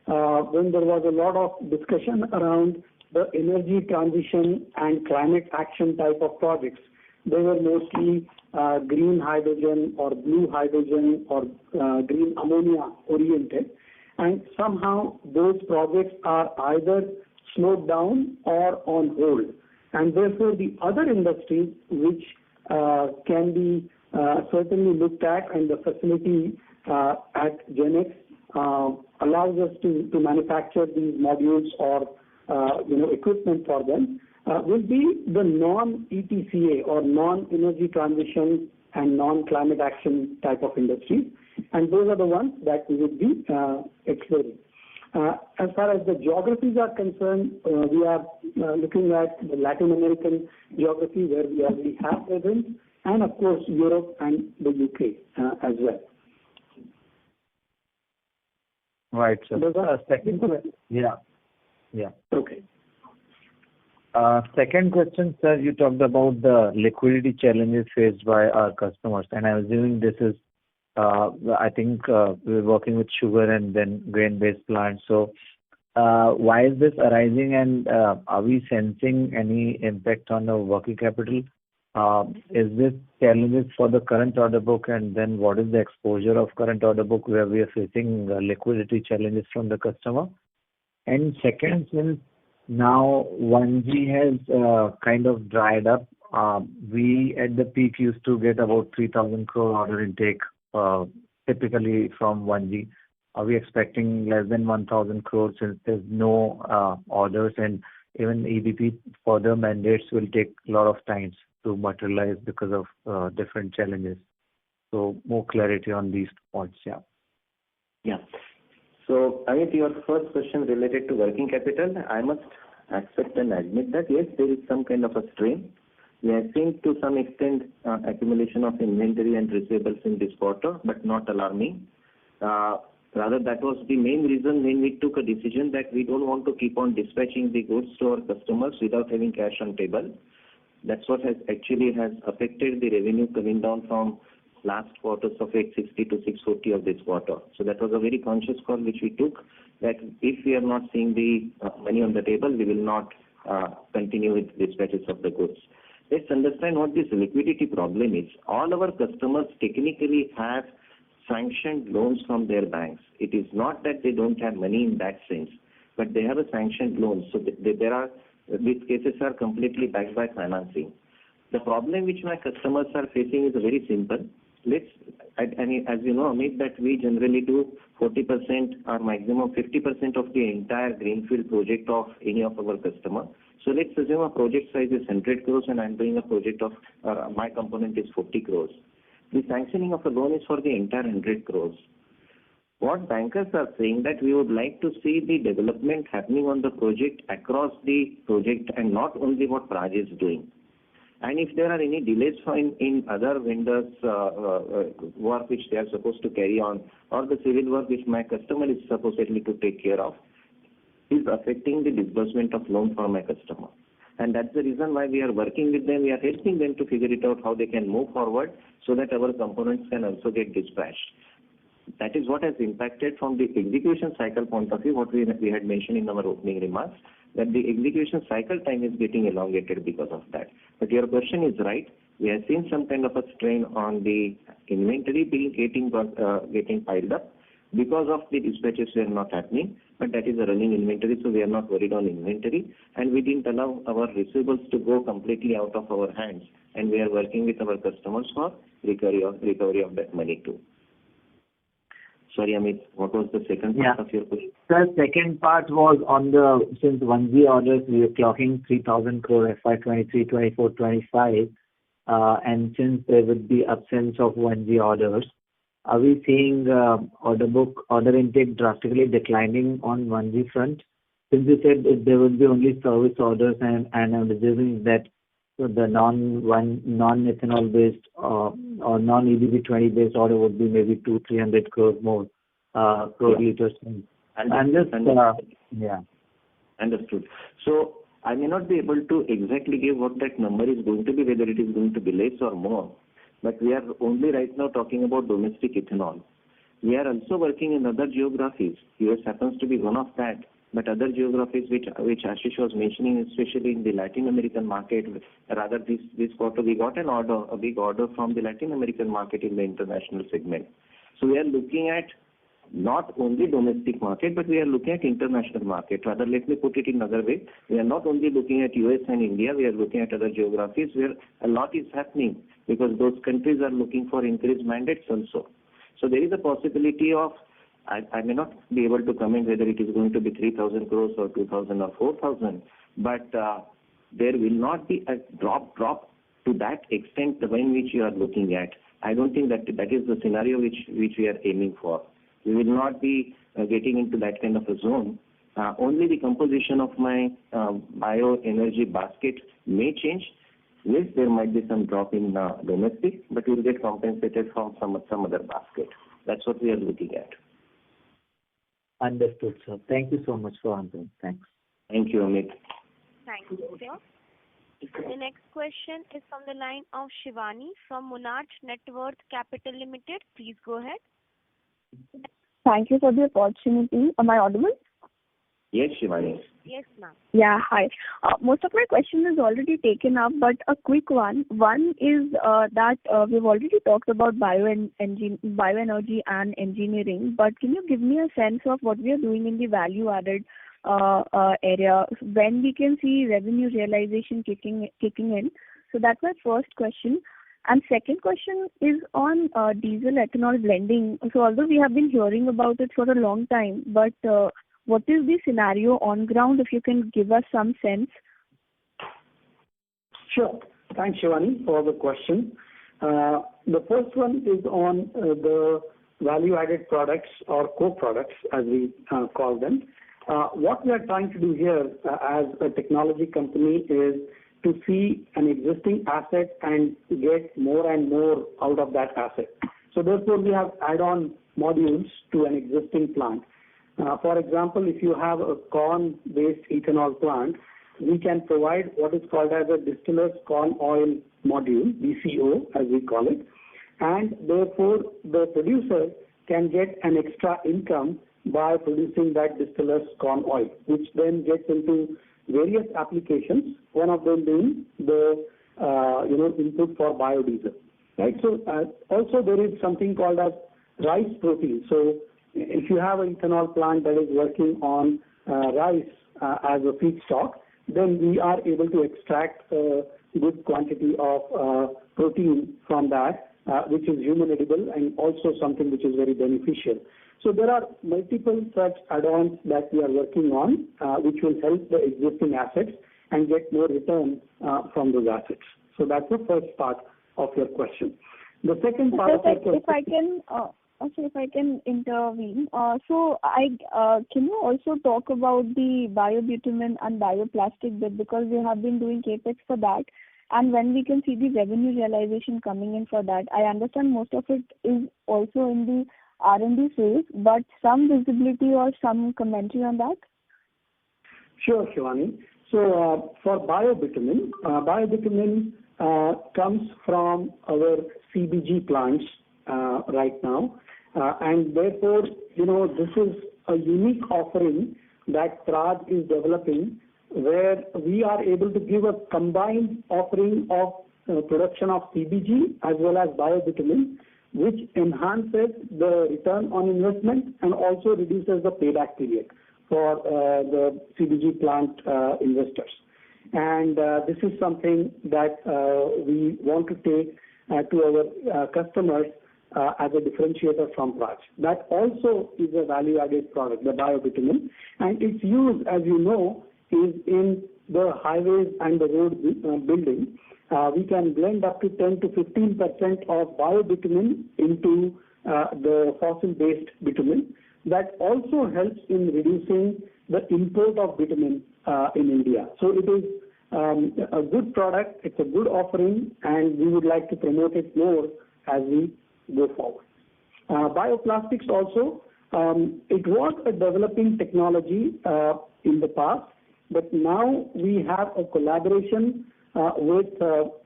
when there was a lot of discussion around the energy transition and climate action type of projects. They were mostly green hydrogen or blue hydrogen or green ammonia oriented, and somehow those projects are either slowed down or on hold. And therefore, the other industries which can be certainly looked at, and the facility at GenX allows us to manufacture these modules or equipment for them, will be the non-ETCA or non-energy transition and non-climate action type of industries, and those are the ones that we would be exploring. As far as the geographies are concerned, we are looking at the Latin American geography where we already have presence, and of course Europe and the UK as well. Right. So second question. Yeah. Okay. Second question, sir. You talked about the liquidity challenges faced by our customers, and I'm assuming this is, I think we're working with sugar and then grain-based plants. So why is this arising, and are we sensing any impact on the working capital? Is this challenges for the current order book, and then what is the exposure of current order book where we are facing liquidity challenges from the customer? And second, since now 1G has kind of dried up, we at the peak used to get about 3,000 crore order intake typically from 1G. Are we expecting less than 1,000 crores since there's no orders, and even EDP further mandates will take a lot of time to materialize because of different challenges? So more clarity on these points. Yeah. So, Amit, your first question related to working capital, I must accept and admit that yes, there is some kind of a strain. We are seeing to some extent accumulation of inventory and receivables in this quarter, but not alarming. Rather, that was the main reason when we took a decision that we don't want to keep on dispatching the goods to our customers without having cash on table. That's what has affected the revenue coming down from last quarters of 860 to 640 of this quarter. So that was a very conscious call which we took, that if we are not seeing the money on the table, we will not continue with dispatches of the goods. Let's understand what this liquidity problem is. All our customers technically have sanctioned loans from their banks. It is not that they don't have money in that sense, but they have a sanctioned loan. So these cases are completely backed by financing. The problem which my customers are facing is very simple. As you know, Amit, that we generally do 40% or maximum 50% of the entire greenfield project of any of our customer. So let's assume a project size is 100 crores and I'm doing a project of, my component is 40 crores. The sanctioning of a loan is for the entire 100 crores. What bankers are saying that we would like to see the development happening on the project across the project and not only what Praj is doing. And if there are any delays in other vendors' work which they are supposed to carry on, or the civil work which my customer is supposedly to take care of, is affecting the disbursement of loan for my customer. And that's the reason why we are working with them. We are helping them to figure it out how they can move forward so that our components can also get dispatched. That is what has impacted from the execution cycle point of view, what we had mentioned in our opening remarks, that the execution cycle time is getting elongated because of that. But your question is right. We have seen some kind of a strain on the inventory getting piled up because of the dispatches were not happening, but that is a running inventory, so we are not worried on inventory, and we didn't allow our receivables to go completely out of our hands, and we are working with our customers for recovery of that money too. Sorry, Amit, what was the second part of your question? The second part was on the, since 1G orders, we are clocking 3,000 crore FY23, 24, 25, and since there would be absence of 1G orders, are we seeing order intake drastically declining on 1G front? Since you said that there will be only service orders, and I'm assuming that the non-ethanol based or non-EBP 20 based order would be maybe 200-300 crore more crore liters. Understood. So I may not be able to exactly give what that number is going to be, whether it is going to be less or more. But we are only right now talking about domestic ethanol. We are also working in other geographies. US happens to be one of that. But other geographies which Ashish was mentioning, especially in the Latin American market, rather this quarter we got a big order from the Latin American market in the international segment. So we are looking at not only domestic market, but we are looking at international market. Rather, let me put it in another way. We are not only looking at US and India, we are looking at other geographies where a lot is happening because those countries are looking for increased mandates also. So there is a possibility of, I may not be able to comment whether it is going to be 3,000 crores or 2,000 or 4,000, but there will not be a drop to that extent the way in which you are looking at. I don't think that is the scenario which we are aiming for. We will not be getting into that kind of a zone. Only the composition of my bioenergy basket may change. Yes, there might be some drop in domestic, but we will get compensated from some other basket. That's what we are looking at. Understood, sir. Thank you so much for answering. Thanks. Thank you, Amit. Thank you, sir. The next question is from the line of Shivani from Monarch Net Worth Capital Limited. Please go ahead. Thank you for the opportunity. Am I audible? Yes, Shivani. Yes, ma'am. Yeah, hi. Most of my question is already taken up, but a quick one. One is that we've already talked about bioenergy and engineering, but can you give me a sense of what we are doing in the value-added area, when we can see revenue realization kicking in? So that's my first question. And second question is on diesel ethanol blending. So although we have been hearing about it for a long time, but what is the scenario on ground, if you can give us some sense? Sure. Thanks, Shivani, for the question. The first one is on the value-added products or co-products, as we call them. What we are trying to do here as a technology company is to see an existing asset and get more and more out of that asset. So therefore, we have add-on modules to an existing plant. For example, if you have a corn-based ethanol plant, we can provide what is called as a distiller's corn oil module, DCO as we call it, and therefore the producer can get an extra income by producing that distiller's corn oil, which then gets into various applications, one of them being the input for biodiesel. Right. So also there is something called as rice protein. So if you have an ethanol plant that is working on rice as a feedstock, then we are able to extract a good quantity of protein from that, which is human edible and also something which is very beneficial. So there are multiple such add-ons that we are working on, which will help the existing assets and get more return from those assets. So that's the first part of your question. The second part of your question... If I can intervene. Can you also talk about the biobitumen and bioplastic bit, because we have been doing capex for that, and when we can see the revenue realization coming in for that? I understand most of it is also in the R&D phase, but some visibility or some commentary on that? Sure, Shivani. So for biobitumen, biobitumen comes from our CBG plants right now, and therefore, this is a unique offering that Praj is developing, where we are able to give a combined offering of production of CBG as well as biobitumen, which enhances the return on investment and also reduces the payback period for the CBG plant investors. And this is something that we want to take to our customers as a differentiator from Praj. That also is a value-added product, the biobitumen, and its use, as you know, is in the highways and the road building. We can blend up to 10 to 15% of biobitumen into the fossil-based bitumen. That also helps in reducing the import of bitumen in India. So it is a good product, it's a good offering, and we would like to promote it more as we go forward. Bioplastics also, it was a developing technology in the past, but now we have a collaboration with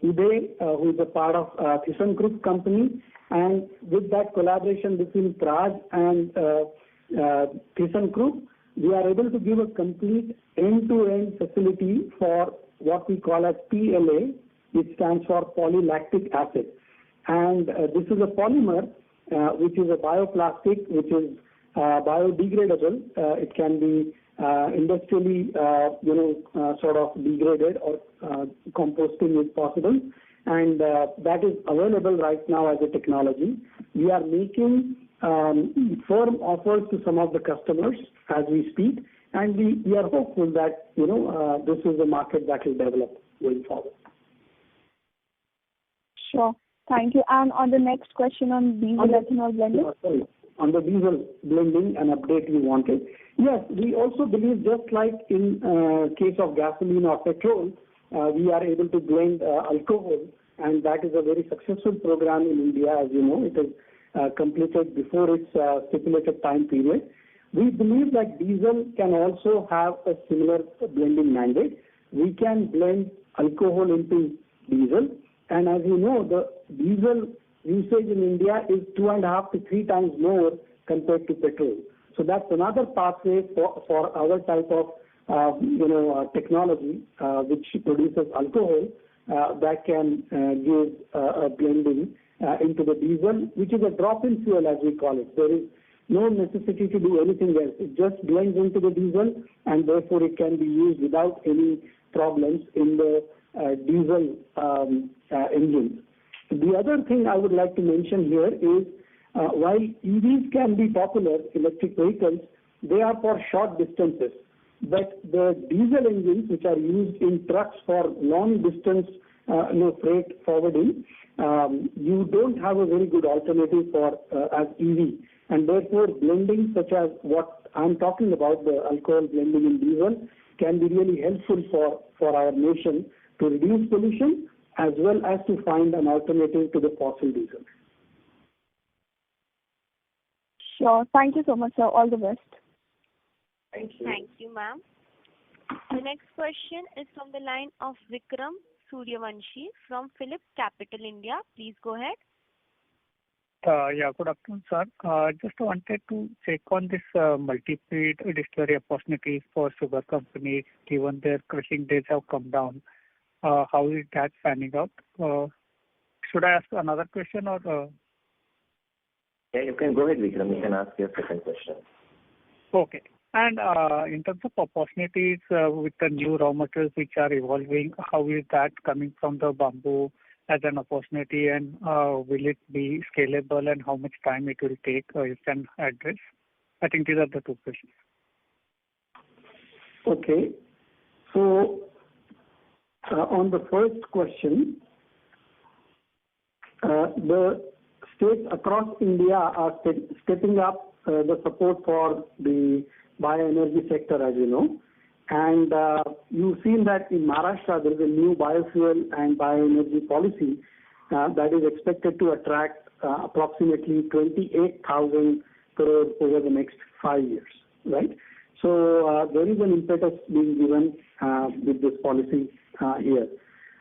eBay, who is a part of ThyssenKrupp company, and with that collaboration between Praj and ThyssenKrupp, we are able to give a complete end-to-end facility for what we call as PLA, which stands for polylactic acid. And this is a polymer which is a bioplastic, which is biodegradable. It can be industrially, sort of degraded, or composting is possible, and that is available right now as a technology. We are making firm offers to some of the customers as we speak, and we are hopeful that this is a market that will develop going forward. Sure. Thank you. And on the next question on diesel ethanol blending? Sorry. On the diesel blending, an update we wanted. Yes, we also believe, just like in case of gasoline or petrol, we are able to blend alcohol, and that is a very successful program in India. As you know, it is completed before its stipulated time period. We believe that diesel can also have a similar blending mandate. We can blend alcohol into diesel, and as you know, the diesel usage in India is 2.5 to 3 times more compared to petrol. So that's another pathway for our type of technology which produces alcohol that can give a blending into the diesel, which is a drop-in fuel, as we call it. There is no necessity to do anything else. It just blends into the diesel, and therefore it can be used without any problems in the diesel engines. The other thing I would like to mention here is while EVs can be popular, electric vehicles, they are for short distances. But the diesel engines, which are used in trucks for long distance freight forwarding, you don't have a very good alternative for as EV. And therefore, blending such as what I'm talking about, the alcohol blending in diesel, can be really helpful for our nation to reduce pollution as well as to find an alternative to the fossil diesel. Sure. Thank you so much, sir. All the best. Thank you. Thank you, ma'am. The next question is from the line of Vikram Suryavanshi from Phillip Capital India. Please go ahead. Good afternoon, sir. Just wanted to check on this multi-feed distillery opportunities for sugar companies, given their crushing days have come down. How is that panning out? Should I ask another question or? Yeah, you can go ahead, Vikram. You can ask your second question. Okay. And in terms of opportunities with the new raw materials which are evolving, how is that coming from the bamboo as an opportunity, and will it be scalable, and how much time it will take you can address? I think these are the two questions. Okay. So on the first question, the states across India are stepping up the support for the bioenergy sector, as you know. And you've seen that in Maharashtra there is a new biofuel and bioenergy policy that is expected to attract approximately 28,000 crores over the next 5 years, right? So there is an impetus being given with this policy here.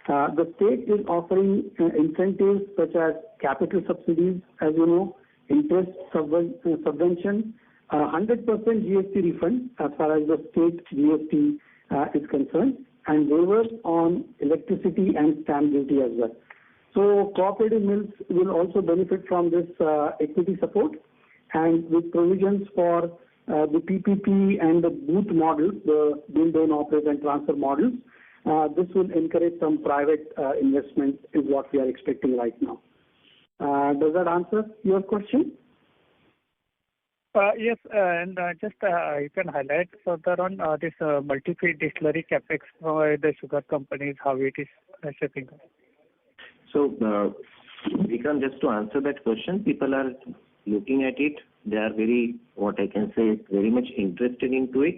The state is offering incentives such as capital subsidies, as you know, interest subvention, 100% GST refund as far as the state GST is concerned, and waivers on electricity and stamp duty as well. So cooperative mills will also benefit from this equity support, and with provisions for the PPP and the booth models, the build, own, operate and transfer models, this will encourage some private investment is what we are expecting right now. Does that answer your question? Yes, and just you can highlight further on this multi-feed distillery capex for the sugar companies, how it is shaping up. So, Vikram, just to answer that question, people are looking at it. They are very, what I can say, very much interested into it.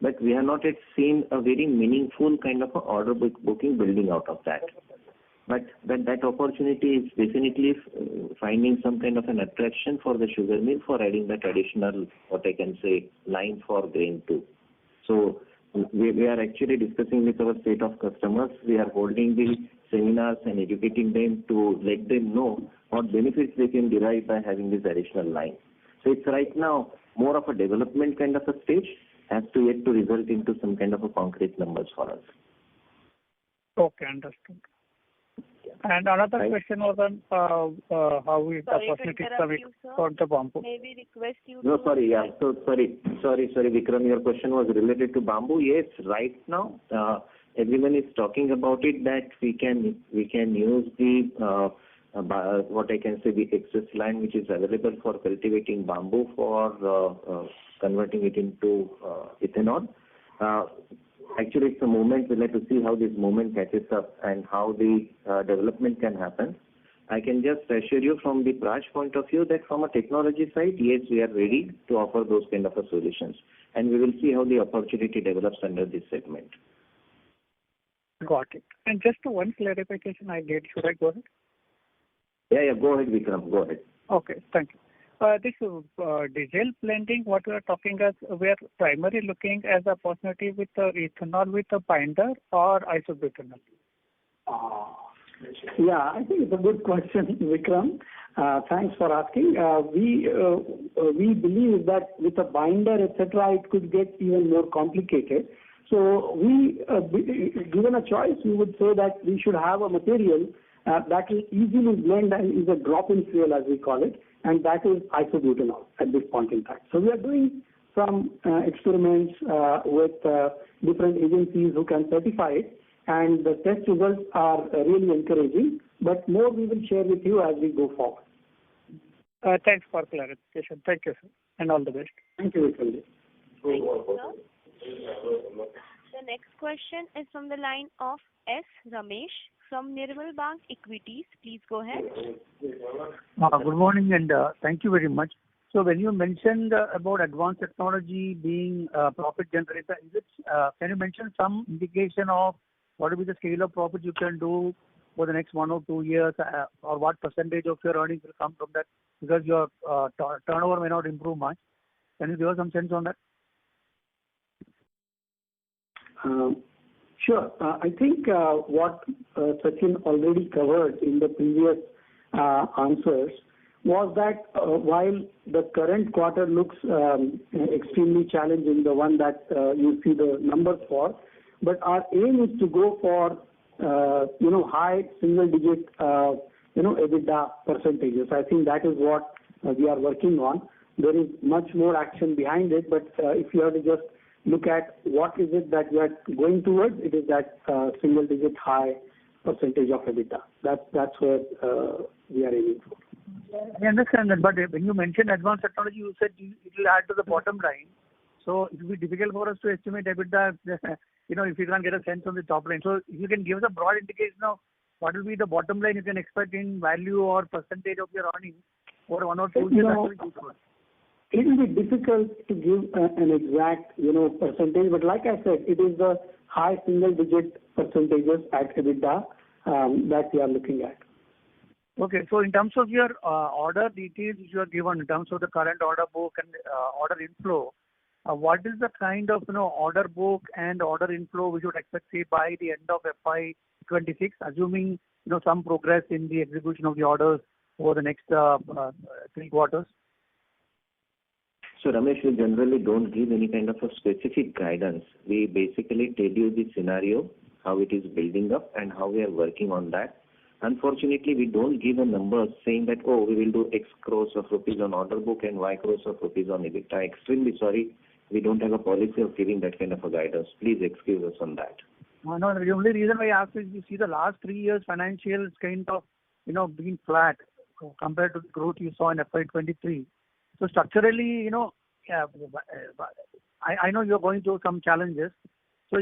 But we have not yet seen a very meaningful kind of a order booking building out of that. But that opportunity is definitely finding some kind of an attraction for the sugar mill for adding that additional, what I can say, line for grain too. So we are actually discussing with our set of customers. We are holding the seminars and educating them to let them know what benefits they can derive by having this additional line. So it's right now more of a development kind of a stage, has to yet to result into some kind of a concrete numbers for us. Okay, understood. And another question was on how is the opportunity coming for the bamboo? Maybe request you. No, sorry, yeah. So sorry, Vikram. Your question was related to bamboo. Yes, right now everyone is talking about it that we can use the what I can say the excess land which is available for cultivating bamboo for converting it into ethanol. Actually, it's a moment. We'll have to see how this moment catches up and how the development can happen. I can just assure you from the Praj point of view that from a technology side, yes, we are ready to offer those kind of a solutions. And we will see how the opportunity develops under this segment. Got it. And just one clarification I did. Should I go ahead? Yeah, go ahead, Vikram. Go ahead. Okay, thank you. This diesel blending, what we are talking as, we are primarily looking as a opportunity with ethanol with a binder or isobutanol? Yeah, I think it's a good question, Vikram. Thanks for asking. We believe that with a binder, etc., it could get even more complicated. So we, given a choice, we would say that we should have a material that will easily blend and is a drop-in fuel, as we call it, and that is isobutanol at this point in time. So we are doing some experiments with different agencies who can certify it, and the test results are really encouraging, but more we will share with you as we go forward. Thanks for clarification. Thank you, sir, and all the best. Thank you, Vikram. Thank you, sir. The next question is from the line of S. Ramesh from Nirmal Bang Equities. Please go ahead. Good morning and thank you very much. So when you mentioned about advanced technology being profit generator, can you mention some indication of what will be the scale of profit you can do for the next 1 or 2 years, or what percentage of your earnings will come from that? Because your turnover may not improve much. Can you give us some sense on that? Sure. I think what Sachin already covered in the previous answers was that while the current quarter looks extremely challenging, the one that you see the numbers for, but our aim is to go for high single-digit EBITDA percentages. I think that is what we are working on. There is much more action behind it, but if you have to just look at what is it that we are going towards, it is that single-digit high percentage of EBITDA. That's where we are aiming for. I understand that, but when you mentioned advanced technology, you said it will add to the bottom line. So it will be difficult for us to estimate EBITDA, if you can't get a sense on the top line. So if you can give us a broad indication of what will be the bottom line you can expect in value or percentage of your earnings for 1 or 2 years, that will be good. It will be difficult to give an exact, percentage, but like I said, it is the high single-digit percentages at EBITDA that we are looking at. Okay. So in terms of your order details which you are given, in terms of the current order book and order inflow, what is the kind of, order book and order inflow we should expect, say, by the end of FY26, assuming, some progress in the execution of the orders over the next 3 quarters? So Ramesh, we generally don't give any kind of a specific guidance. We basically tell you the scenario, how it is building up and how we are working on that. Unfortunately, we don't give a number saying that, we will do X crores of rupees on order book and Y crores of rupees on EBITDA. Extremely sorry, we don't have a policy of giving that kind of a guidance. Please excuse us on that. No, the only reason I ask is you see the last 3 years financials kind of, being flat compared to the growth you saw in FY23. So structurally, I know you're going through some challenges. So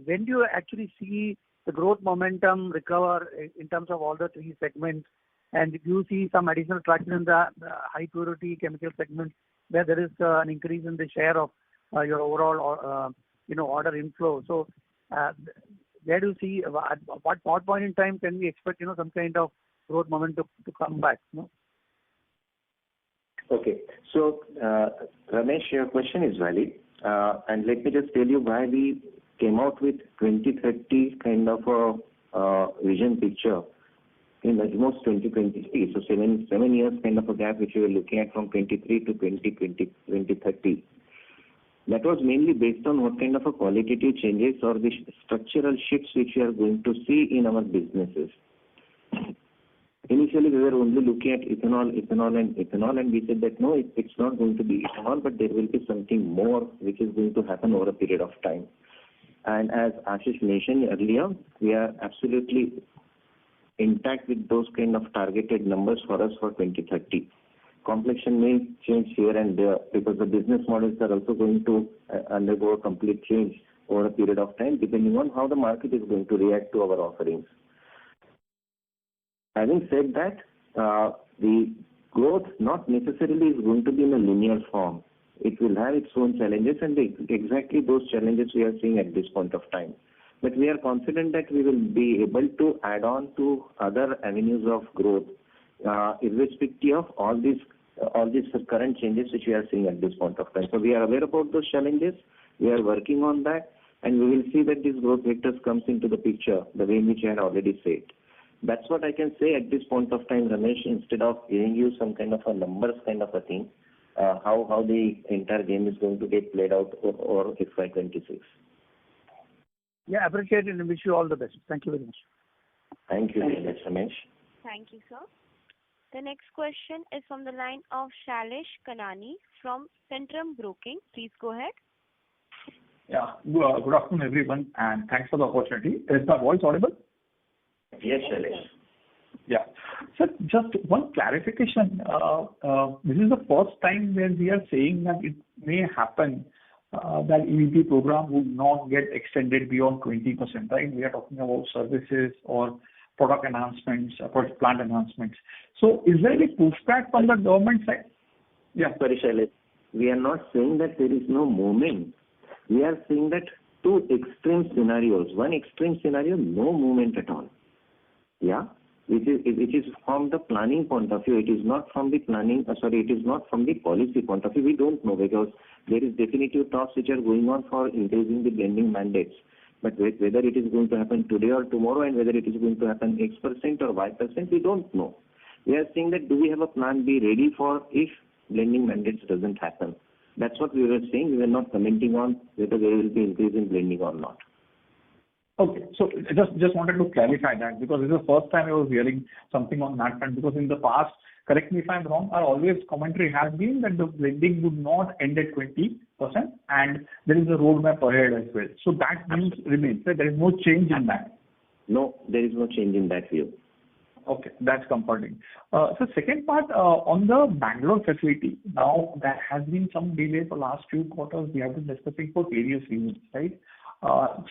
when do you actually see the growth momentum recover in terms of all the 3 segments? And do you see some additional traction in the high purity chemical segment where there is an increase in the share of your overall, order inflow? So where do you see, at what point in time can we expect, some kind of growth momentum to come back? Okay. So, Ramesh, your question is valid. And let me just tell you why we came out with 2030 kind of a vision picture in almost 2023. So 7 years kind of a gap which we were looking at from 23 to 2030. That was mainly based on what kind of a qualitative changes or the structural shifts which we are going to see in our businesses. Initially, we were only looking at ethanol, and we said that no, it's not going to be ethanol, but there will be something more which is going to happen over a period of time. And as Ashish mentioned earlier, we are absolutely intact with those kind of targeted numbers for us for 2030. Complexion may change here and there because the business models are also going to undergo a complete change over a period of time depending on how the market is going to react to our offerings. Having said that, the growth not necessarily is going to be in a linear form. It will have its own challenges, and exactly those challenges we are seeing at this point of time. But we are confident that we will be able to add on to other avenues of growth, irrespective of all these current changes which we are seeing at this point of time. So we are aware about those challenges. We are working on that, and we will see that these growth vectors comes into the picture the way in which I had already said. That's what I can say at this point of time, Ramesh, instead of giving you some kind of a numbers kind of a thing, how the entire game is going to get played out or FY26. Yeah, appreciate it and wish you all the best. Thank you very much. Thank you very much, Ramesh. Thank you, sir. The next question is from the line of Shailesh Kanani from Centrum Broking. Please go ahead. Yeah, good afternoon, everyone, and thanks for the opportunity. Is my voice audible? Yes, Shailesh. Yeah. So just one clarification. This is the first time where we are saying that it may happen that EVP program would not get extended beyond 20%, right? We are talking about services or product enhancements, product plant enhancements. So is there any pushback from the government side? Yeah. Sorry, Shailesh. We are not saying that there is no movement. We are saying that 2 extreme scenarios. One extreme scenario, no movement at all. Yeah, which is from the planning point of view. It is not from the it is not from the policy point of view. We don't know because there is definitive talks which are going on for increasing the blending mandates. But whether it is going to happen today or tomorrow and whether it is going to happen X% or Y%, we don't know. We are saying that do we have a plan B ready for if blending mandates doesn't happen? That's what we were saying. We were not commenting on whether there will be increase in blending or not. Okay. So just wanted to clarify that because this is the first time I was hearing something on that front, because in the past, correct me if I'm wrong, our always commentary has been that the blending would not end at 20% and there is a roadmap ahead as well. So that view remains, right? There is no change in that. No, there is no change in that view. Okay, that's comforting. So second part, on the Bangalore facility, now there has been some delay for last few quarters. We have been discussing for various reasons, right?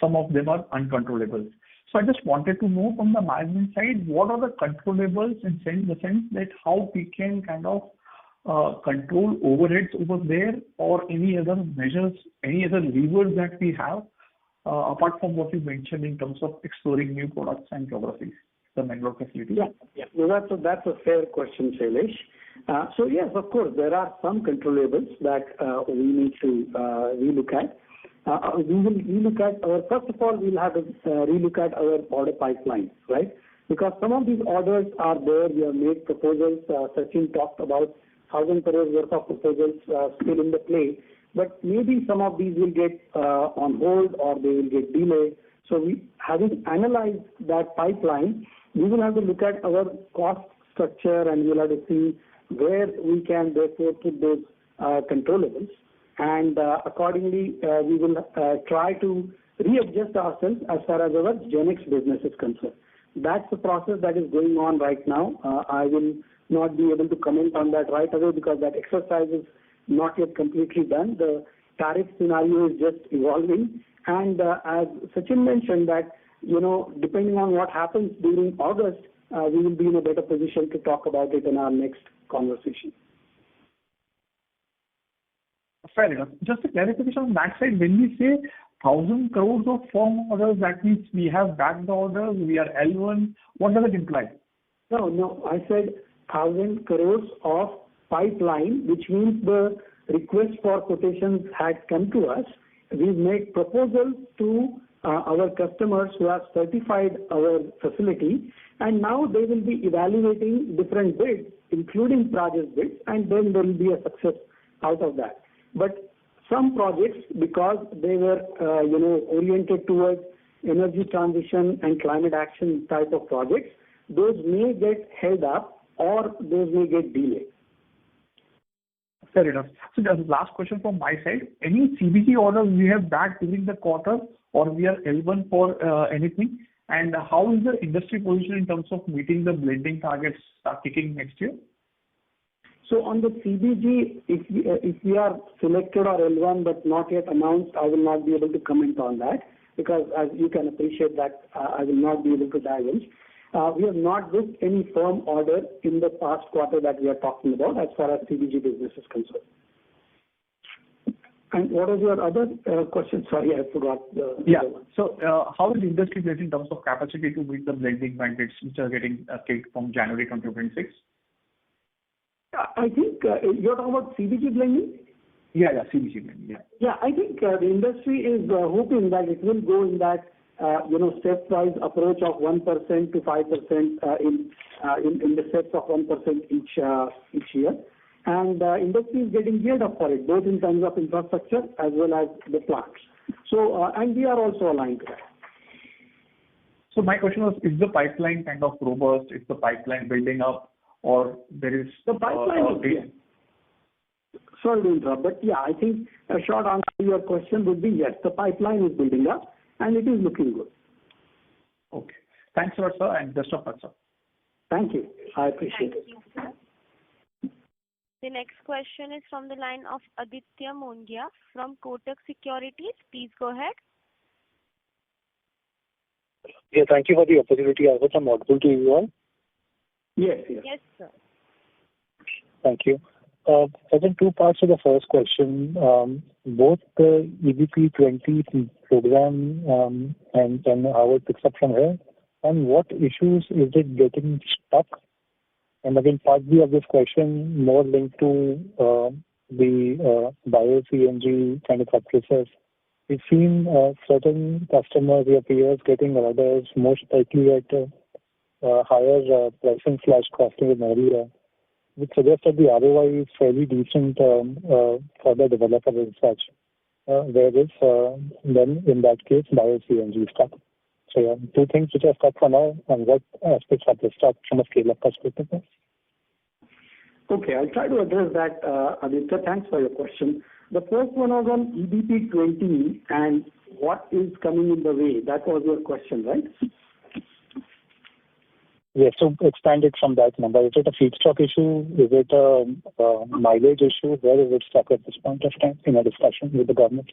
Some of them are uncontrollable. So I just wanted to know from the management side, what are the controllables in the sense that how we can kind of control overheads over there, or any other measures, any other levers that we have, apart from what you mentioned in terms of exploring new products and geographies, the Mangalore facility? Yeah. No, that's a fair question, Shailesh. So yes, of course, there are some controllables that we need to relook at. We will relook at first of all, we'll have to relook at our order pipeline, right? Because some of these orders are there. We have made proposals. Sachin talked about 1,000 crores worth of proposals still in the play. But maybe some of these will get on hold or they will get delayed. So having analyzed that pipeline, we will have to look at our cost structure and we'll have to see where we can therefore put those controllables. And accordingly, we will try to readjust ourselves as far as our GenX business is concerned. That's the process that is going on right now. I will not be able to comment on that right away because that exercise is not yet completely done. The tariff scenario is just evolving. And as Sachin mentioned that, depending on what happens during August, we will be in a better position to talk about it in our next conversation. Fair enough. Just a clarification on that side, when we say 1,000 crores of firm orders, that means we have backed orders, we are L1. What does it imply? No. I said 1,000 crores of pipeline, which means the request for quotations had come to us. We've made proposals to our customers who have certified our facility, and now they will be evaluating different bids, including Praj's bids, and then there will be a success out of that. But some projects, because they were, oriented towards energy transition and climate action type of projects, those may get held up or those may get delayed. Fair enough. So just last question from my side. Any CBG orders we have backed during the quarter or we are L1 for anything? And how is the industry position in terms of meeting the blending targets kicking next year? So on the CBG, if we are selected or L1 but not yet announced, I will not be able to comment on that because as you can appreciate that I will not be able to divulge. We have not booked any firm order in the past quarter that we are talking about as far as CBG business is concerned. And what was your other question? Sorry, I forgot the other one. So how is the industry placed in terms of capacity to meet the blending mandates which are getting kicked from January 2026? I think you're talking about CBG blending? Yeah, CBG blending, Yeah, I think the industry is hoping that it will go in that, stepwise approach of 1% to 5% in the steps of 1% each year. And industry is getting geared up for it, both in terms of infrastructure as well as the plants. So, and we are also aligned to that. So my question was, is the pipeline kind of robust? Is the pipeline building up? Or there is the pipeline sorry to interrupt, but I think a short answer to your question would be yes, the pipeline is building up and it is looking good. Okay. Thanks a lot, sir, and best of luck, sir. Thank you. I appreciate it. Thank you, sir. The next question is from the line of Aditya Mongia from Kotak Securities. Please go ahead. Yeah, thank you for the opportunity. I hope I'm audible to you all. Yes, sir. Thank you. I think two parts to the first question. Both the EBP20 program and how it picks up from here, and what issues is it getting stuck? And again, part B of this question more linked to the bio-CNG kind of process. We've seen certain customers, your peers, getting orders most likely at higher pricing/costing in area, which suggests that the ROI is fairly decent for the developer as such. Whereas then in that case, bio-CNG is stuck. So two things which are stuck for now, and what aspects are they stuck from a scale-up perspective? Okay, I'll try to address that, Aditya. Thanks for your question. The first one was on EBP20 and what is coming in the way. That was your question, right? Yes, so expand it from that number. Is it a feedstock issue? Is it a mileage issue? Where is it stuck at this point of time in a discussion with the government?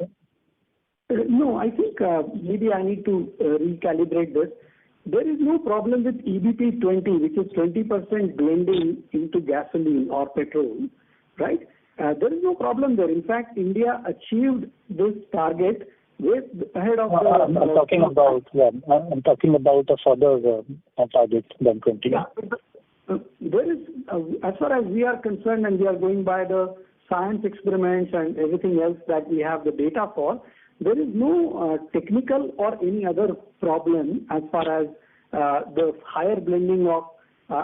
No, I think maybe I need to recalibrate this. There is no problem with EBP20, which is 20% blending into gasoline or petrol. right? There is no problem there. In fact, India achieved this target way ahead of I'm talking about a further target than 20. Yeah, there is, as far as we are concerned, and we are going by the science experiments and everything else that we have the data for, there is no technical or any other problem as far as the higher blending of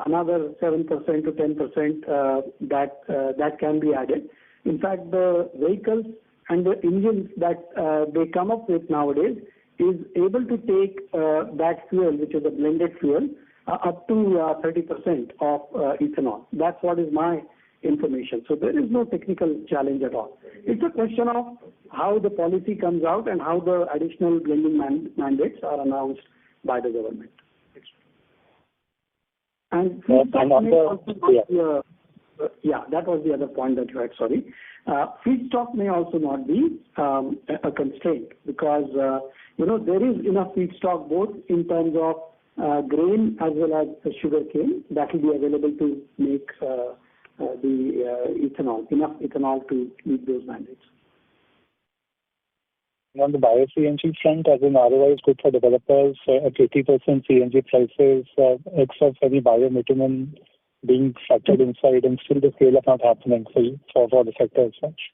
another 7% to 10% that can be added. In fact, the vehicles and the engines that they come up with nowadays is able to take that fuel, which is a blended fuel, up to 30% of ethanol. That's what is my information. So there is no technical challenge at all. It's a question of how the policy comes out and how the additional blending mandates are announced by the government. And feedstock may also not be that was the other point that you had, sorry. Feedstock may also not be a constraint because, there is enough feedstock both in terms of grain as well as sugar cane that will be available to make the ethanol, enough ethanol to meet those mandates. On the bio-CNG front, as in ROI is good for developers, at 80% CNG prices, except any biomethane being factored inside, and still the scale-up not happening for the sector as such?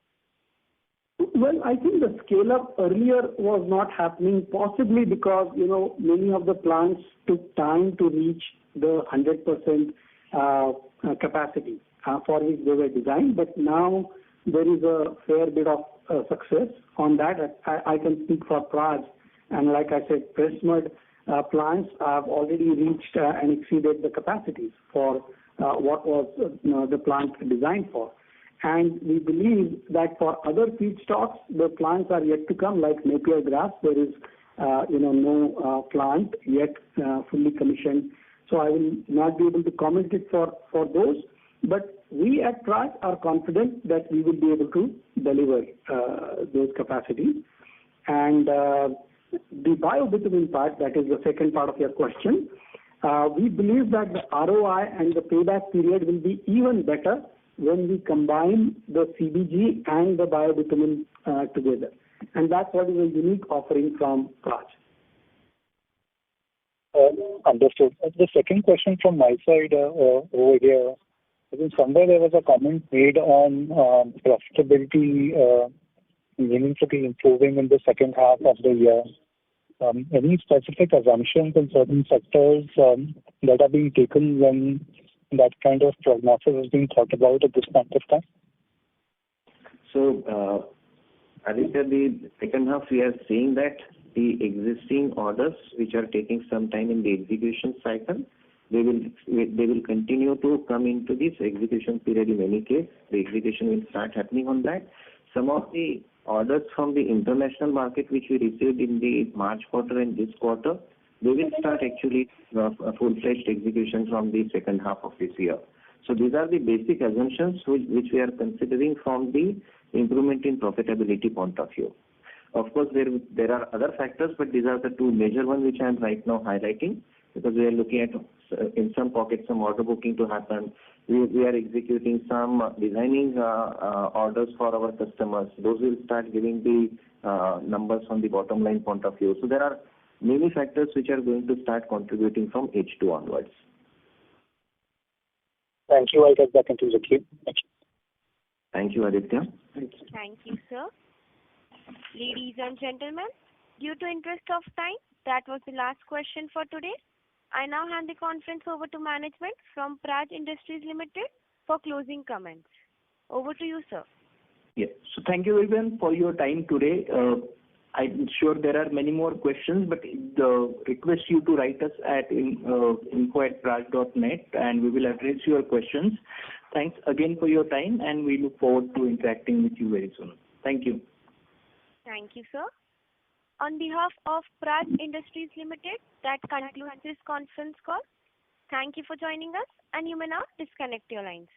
Well, I think the scale-up earlier was not happening, possibly because, many of the plants took time to reach the 100% capacity for which they were designed. But now there is a fair bit of success on that. I can speak for Praj, and like I said, press mud plants have already reached and exceeded the capacities for what was the plant designed for. And we believe that for other feedstocks, the plants are yet to come, like Napier grass. There is no plant yet fully commissioned. So I will not be able to comment it for those. But we at Praj are confident that we will be able to deliver those capacities. And the biobitumen part, that is the second part of your question, we believe that the ROI and the payback period will be even better when we combine the CBG and the biobitumen together. And that's what is a unique offering from Praj. Understood. The second question from my side over here, I think somewhere there was a comment made on profitability meaningfully improving in the second half of the year. Any specific assumptions in certain sectors that are being taken when that kind of prognosis is being thought about at this point of time? So, Aditya, the second half we are seeing that the existing orders which are taking some time in the execution cycle, they will continue to come into this execution period in any case. The execution will start happening on that. Some of the orders from the international market which we received in the March quarter and this quarter, they will start actually full-fledged execution from the second half of this year. So these are the basic assumptions which we are considering from the improvement in profitability point of view. Of course, there are other factors, but these are the two major ones which I am right now highlighting, because we are looking at in some pockets some order booking to happen. We are executing some designing orders for our customers. Those will start giving the numbers from the bottom line point of view. So there are many factors which are going to start contributing from H2 onwards. Thank you. I'll get back into the queue. Thank you. Thank you, Aditya. Thank you, sir. Ladies and gentlemen, due to interest of time, that was the last question for today. I now hand the conference over to management from Praj Industries Limited for closing comments. Over to you, sir. Yes. So thank you everyone for your time today. I'm sure there are many more questions, but request you to write us at info@praj.net, and we will address your questions. Thanks again for your time, and we look forward to interacting with you very soon. Thank you. Thank you, sir. On behalf of Praj Industries Limited, that concludes this conference call. Thank you for joining us, and you may now disconnect your lines.